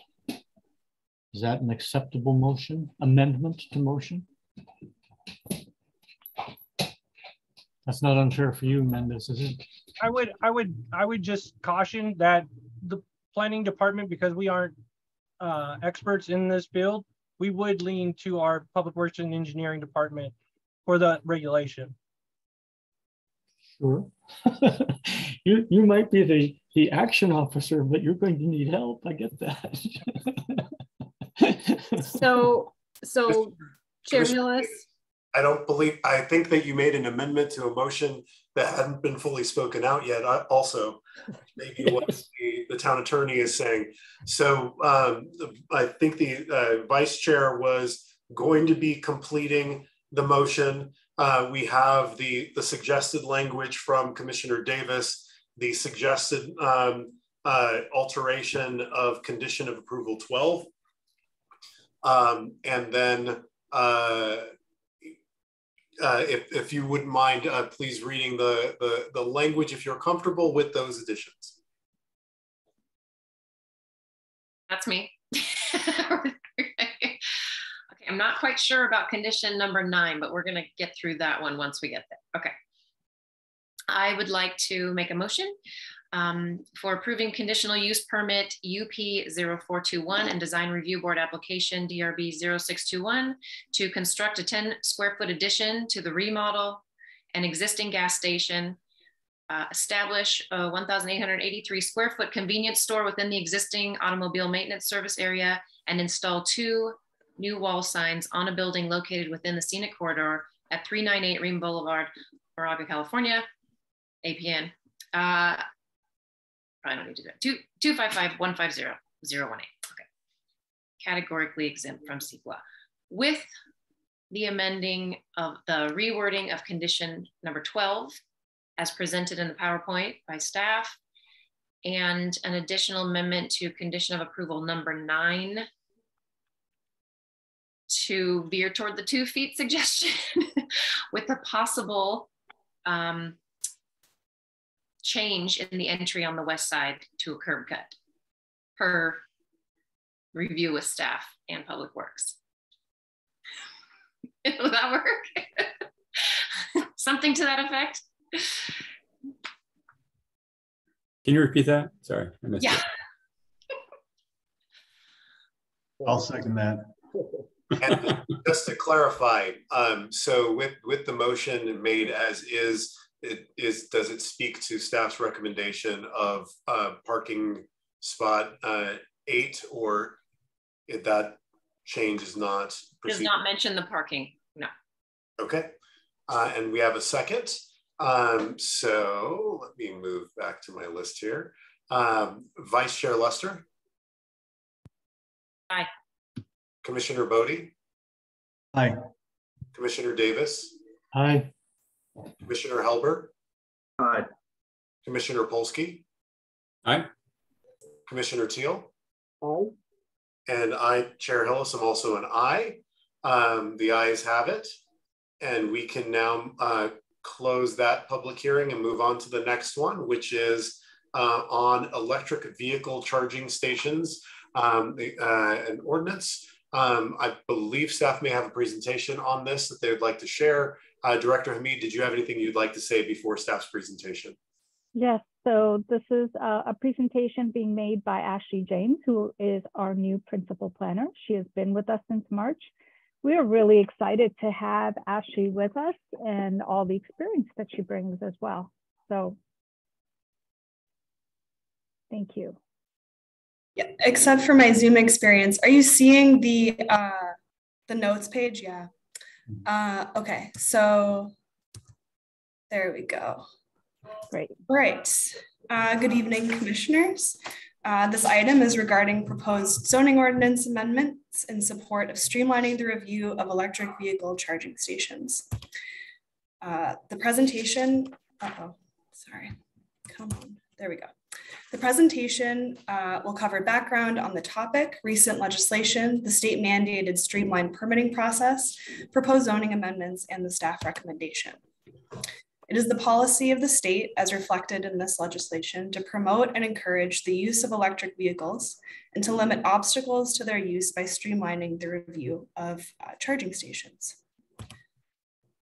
Is that an acceptable motion, amendment to motion? That's not unfair for you, Mendez, is it? I would just caution that the planning department, because we aren't experts in this field, we would lean to our public works and engineering department for the regulation. Sure. you might be the action officer, but you're going to need help. I get that. So Chair Hillis. I think that you made an amendment to a motion that hadn't been fully spoken out yet. Also, maybe what the town attorney is saying. So I think the vice chair was going to be completing the motion. We have the suggested language from Commissioner Davis, the suggested alteration of condition of approval 12. And then if you wouldn't mind, please reading the language if you're comfortable with those additions. That's me. Okay, I'm not quite sure about condition number 9, but we're going to get through that one once we get there. Okay. I would like to make a motion for approving conditional use permit UP 0421 and design review board application DRB 0621 to construct a 10 square foot addition to the remodel an existing gas station, establish a 1,883 square foot convenience store within the existing automobile maintenance service area, and install 2 new wall signs on a building located within the scenic corridor at 398 Ream Boulevard, Moraga, California, APN. I don't need to do it. 255-150-018. Okay. Categorically exempt from CEQA. With the amending of the rewording of condition number 12 as presented in the PowerPoint by staff, and an additional amendment to condition of approval number 9 to veer toward the 2 feet suggestion with a possible change in the entry on the west side to a curb cut per review with staff and Public Works. Will that work? Something to that effect? Can you repeat that? Sorry, I missed it. I'll second that. And just to clarify, so with the motion made as is, does it speak to staff's recommendation of parking spot 8, or if that change is not proceed? Does not mention the parking, no. Okay, and we have a second. So let me move back to my list here. Vice Chair Lester. Aye. Commissioner Bodie. Aye. Commissioner Davis. Aye. Commissioner Helber. Aye. Commissioner Polsky. Aye. Commissioner Teal. Aye. And I, Chair Hillis, am also an aye. The ayes have it. And we can now close that public hearing and move on to the next one, which is on electric vehicle charging stations, an ordinance. I believe staff may have a presentation on this that they would like to share. Director Hamid, did you have anything you'd like to say before staff's presentation? Yes, so this is a presentation being made by Ashley James, who is our new principal planner. She has been with us since March. We are really excited to have Ashley with us and all the experience that she brings as well. So thank you. Yeah, except for my Zoom experience. Are you seeing the notes page? Yeah. Okay, so there we go. Great. All right. Good evening, commissioners. This item is regarding proposed zoning ordinance amendments in support of streamlining the review of electric vehicle charging stations. The presentation, sorry, come on, there we go. The presentation will cover background on the topic, recent legislation, the state mandated streamlined permitting process, proposed zoning amendments, and the staff recommendation. It is the policy of the state, as reflected in this legislation, to promote and encourage the use of electric vehicles and to limit obstacles to their use by streamlining the review of charging stations.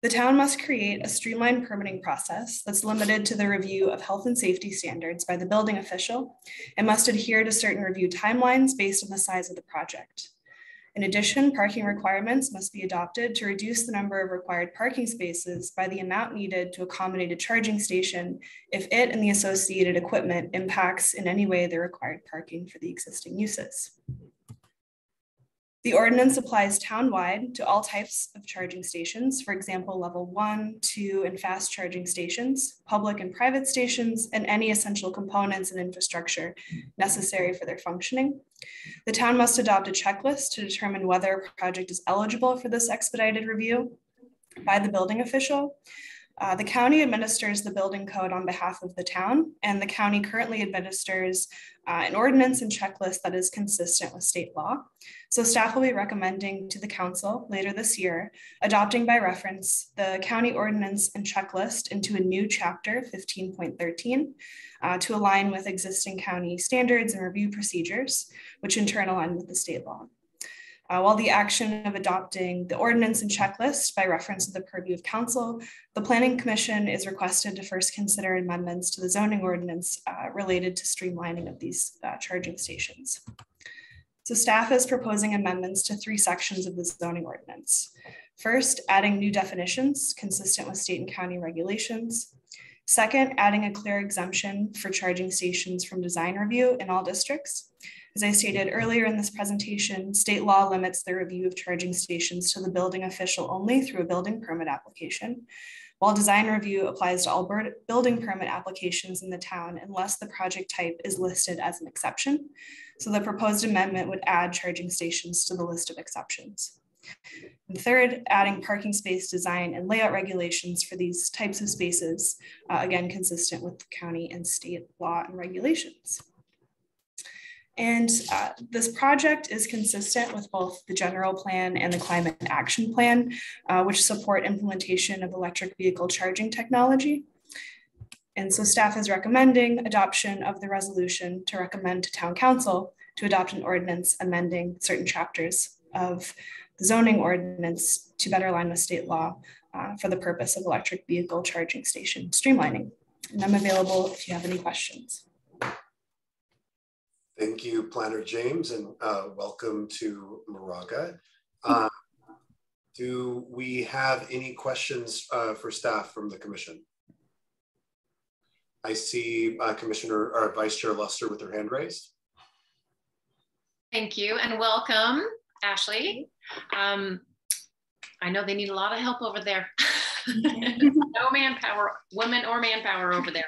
The town must create a streamlined permitting process that's limited to the review of health and safety standards by the building official and must adhere to certain review timelines based on the size of the project. In addition, parking requirements must be adopted to reduce the number of required parking spaces by the amount needed to accommodate a charging station if it and the associated equipment impacts in any way the required parking for the existing uses. The ordinance applies townwide to all types of charging stations, for example, level 1, 2, and fast charging stations, public and private stations, and any essential components and infrastructure necessary for their functioning. The town must adopt a checklist to determine whether a project is eligible for this expedited review by the building official. The county administers the building code on behalf of the town, and the county currently administers an ordinance and checklist that is consistent with state law. So staff will be recommending to the council later this year, adopting by reference the county ordinance and checklist into a new chapter 15.13 to align with existing county standards and review procedures, which in turn align with the state law. While the action of adopting the ordinance and checklist by reference to the purview of council, the Planning Commission is requested to first consider amendments to the zoning ordinance related to streamlining of these charging stations. So staff is proposing amendments to 3 sections of the zoning ordinance. First, adding new definitions consistent with state and county regulations. Second, adding a clear exemption for charging stations from design review in all districts. As I stated earlier in this presentation, state law limits the review of charging stations to the building official only through a building permit application, while design review applies to all building permit applications in the town unless the project type is listed as an exception. So the proposed amendment would add charging stations to the list of exceptions. And third, adding parking space design and layout regulations for these types of spaces, again, consistent with county and state law and regulations. And this project is consistent with both the general plan and the climate action plan, which support implementation of electric vehicle charging technology. And so staff is recommending adoption of the resolution to recommend to town council to adopt an ordinance amending certain chapters of the zoning ordinance to better align with state law for the purpose of electric vehicle charging station streamlining. And I'm available if you have any questions. Thank you, Planner James, and welcome to Moraga. Do we have any questions for staff from the commission? I see Commissioner or Vice Chair Luster with her hand raised. Thank you and welcome, Ashley. I know they need a lot of help over there. No manpower, women or manpower over there.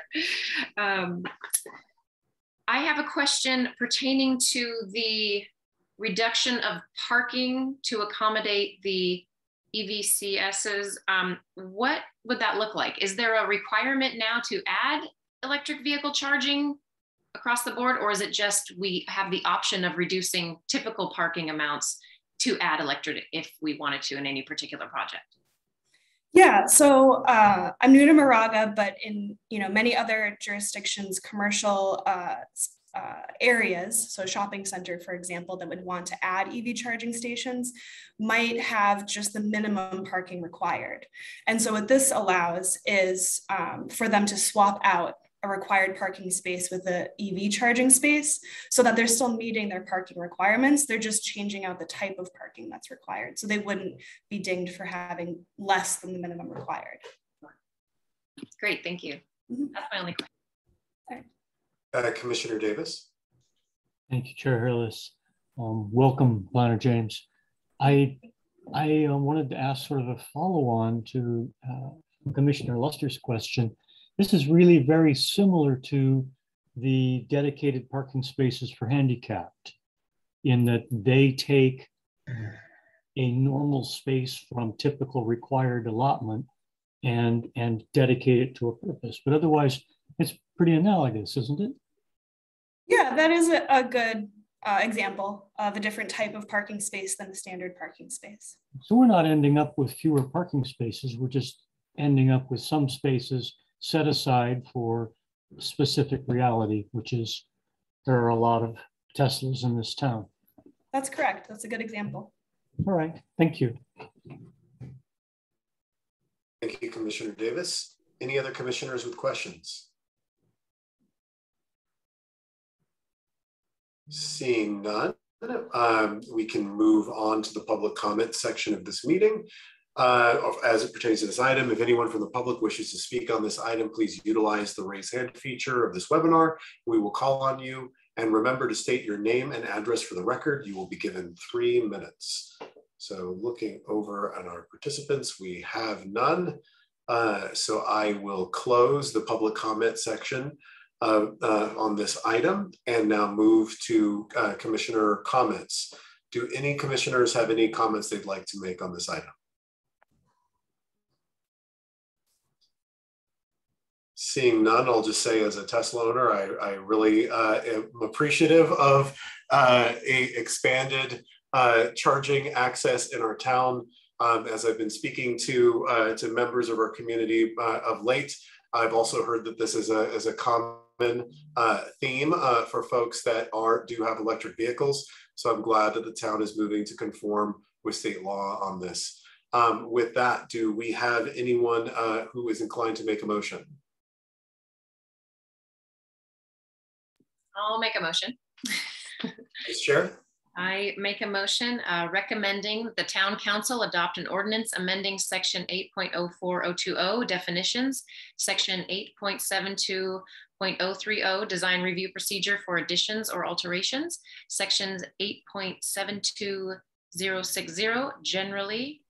I have a question pertaining to the reduction of parking to accommodate the EVCSs. What would that look like? Is there a requirement now to add electric vehicle charging across the board, or is it just we have the option of reducing typical parking amounts to add electric if we wanted to in any particular project? Yeah, so I'm new to Moraga, but in many other jurisdictions, commercial areas, so shopping center, for example, that would want to add EV charging stations might have just the minimum parking required. And so what this allows is for them to swap out a required parking space with the EV charging space so that they're still meeting their parking requirements. They're just changing out the type of parking that's required. So they wouldn't be dinged for having less than the minimum required. Great, thank you. That's my only question. Commissioner Davis. Thank you, Chair Hillis. Welcome, Planner James. I wanted to ask sort of a follow-on to Commissioner Luster's question. This is really very similar to the dedicated parking spaces for handicapped in that they take a normal space from typical required allotment and dedicate it to a purpose. But otherwise, it's pretty analogous, isn't it? Yeah, that is a good example of a different type of parking space than the standard parking space. So we're not ending up with fewer parking spaces. We're just ending up with some spaces set aside for specific reality, which is there are a lot of Teslas in this town. That's correct. That's a good example. All right. Thank you. Thank you, Commissioner Davis. Any other commissioners with questions? Seeing none, we can move on to the public comment section of this meeting. As it pertains to this item, if anyone from the public wishes to speak on this item, please utilize the raise hand feature of this webinar. We will call on you, and remember to state your name and address for the record. You will be given 3 minutes. So looking over at our participants, we have none. So I will close the public comment section on this item and now move to commissioner comments. Do any commissioners have any comments they'd like to make on this item? Seeing none, I'll just say as a Tesla owner, I really am appreciative of a expanded charging access in our town. As I've been speaking to members of our community of late, I've also heard that this is a common theme for folks that do have electric vehicles. So I'm glad that the town is moving to conform with state law on this. With that, do we have anyone who is inclined to make a motion? I'll make a motion. Vice Chair? I make a motion recommending the town council adopt an ordinance amending section 8.04020 definitions, section 8.72.030 design review procedure for additions or alterations, sections 8.72060 generally,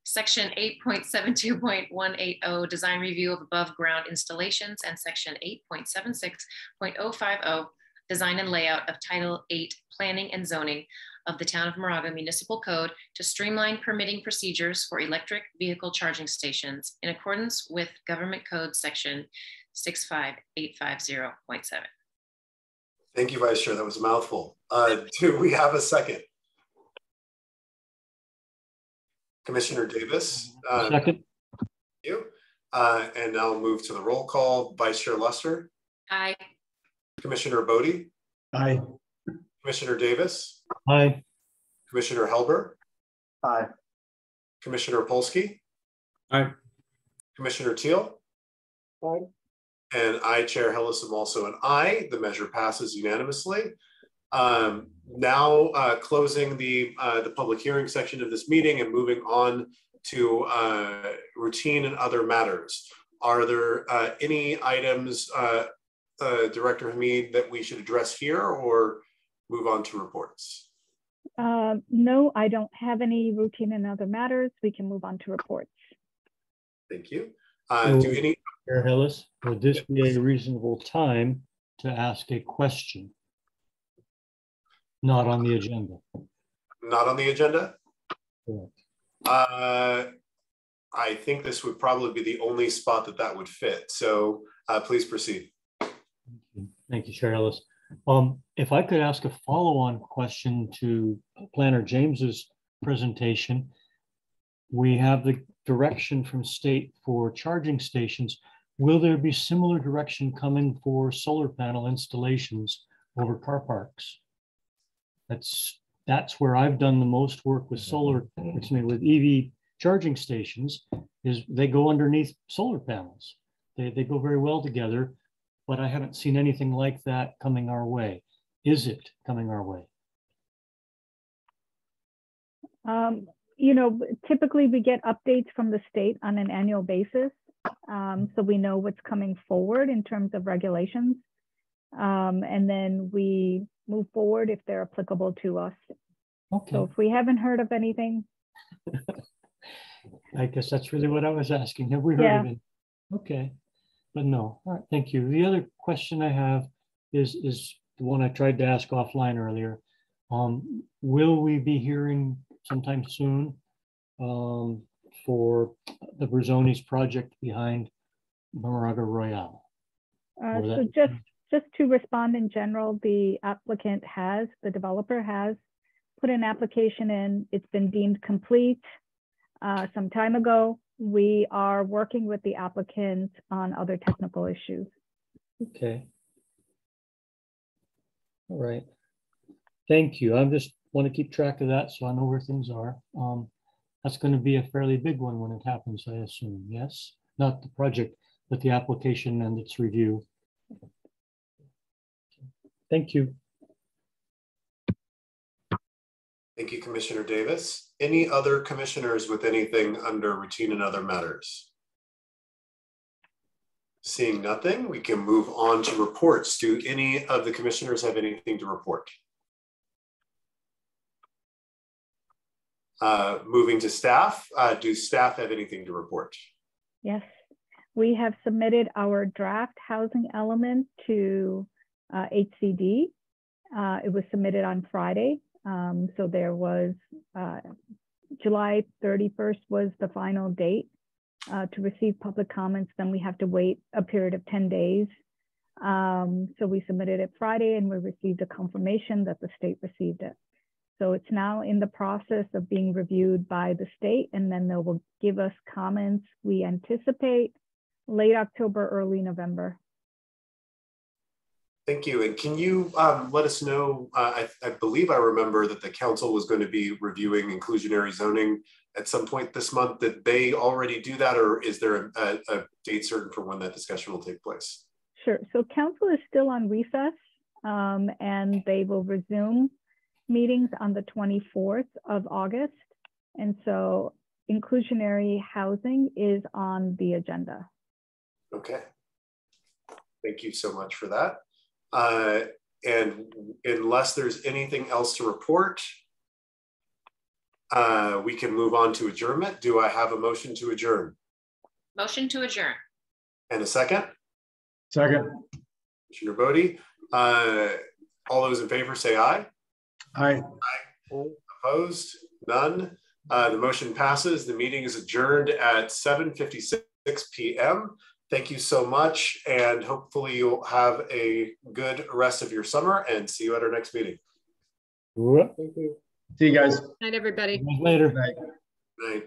section 8.72.180 design review of above ground installations, and section 8.76.050 design and layout of Title 8 planning and zoning of the Town of Moraga Municipal Code to streamline permitting procedures for electric vehicle charging stations in accordance with Government Code section 65850.7. Thank you, Vice Chair. That was a mouthful. Do we have a second? Commissioner Davis. Second. Thank you. And now move to the roll call. Vice Chair Lester. Aye. Commissioner Bodie. Aye. Commissioner Davis. Aye. Commissioner Helber. Aye. Commissioner Polsky. Aye. Commissioner Teal. Aye. And I, Chair Hillis, am also an aye. The measure passes unanimously. Now closing the public hearing section of this meeting and moving on to routine and other matters. Are there any items, Director Hamid, that we should address here or move on to reports? No, I don't have any routine and other matters. We can move on to reports. Thank you. Do any Chair Hillis, would this be a reasonable time to ask a question? Not on the agenda. Not on the agenda? Correct. I think this would probably be the only spot that would fit. So please proceed. Thank you, Chair Ellis. If I could ask a follow-on question to Planner James's presentation. We have the direction from state for charging stations. Will there be similar direction coming for solar panel installations over car parks? That's where I've done the most work with with EV charging stations, is they go underneath solar panels. They go very well together, but I haven't seen anything like that coming our way. Is it coming our way? You know, typically we get updates from the state on an annual basis. So we know what's coming forward in terms of regulations. And then we move forward if they're applicable to us. Okay. So if we haven't heard of anything. I guess that's really what I was asking. Have we heard of it? Okay, but no. All right, thank you. The other question I have is the one I tried to ask offline earlier. Will we be hearing sometime soon for the Brazonis project behind Moraga Royale? So just to respond in general, the developer has put an application in. It's been deemed complete some time ago. We are working with the applicant on other technical issues. Okay. All right. Thank you. I just want to keep track of that so I know where things are. That's going to be a fairly big one when it happens, I assume. Yes, not the project, but the application and its review. Thank you. Thank you, Commissioner Davis. Any other commissioners with anything under routine and other matters? Seeing nothing, we can move on to reports. Do any of the commissioners have anything to report? Moving to staff, do staff have anything to report? Yes, we have submitted our draft housing element to HCD. It was submitted on Friday. So there was July 31st was the final date to receive public comments. Then we have to wait a period of 10 days. So we submitted it Friday and we received a confirmation that the state received it. So it's now in the process of being reviewed by the state, and then they will give us comments. We anticipate late October, early November. Thank you. And can you let us know, I believe I remember that the council was going to be reviewing inclusionary zoning at some point this month. Did they already do that, or is there a date certain for when that discussion will take place? Sure. So council is still on recess, and they will resume meetings on the 24th of August. And so inclusionary housing is on the agenda. Okay. Thank you so much for that. And unless there's anything else to report, we can move on to adjournment. Do I have a motion to adjourn? Motion to adjourn. And a second? Second. Commissioner Bodie. All those in favor say aye. Aye. Aye. Opposed? None. The motion passes. The meeting is adjourned at 7:56 p.m. Thank you so much, and hopefully you'll have a good rest of your summer, and see you at our next meeting. Thank you. See you guys. Night, everybody. Later. Night. Night.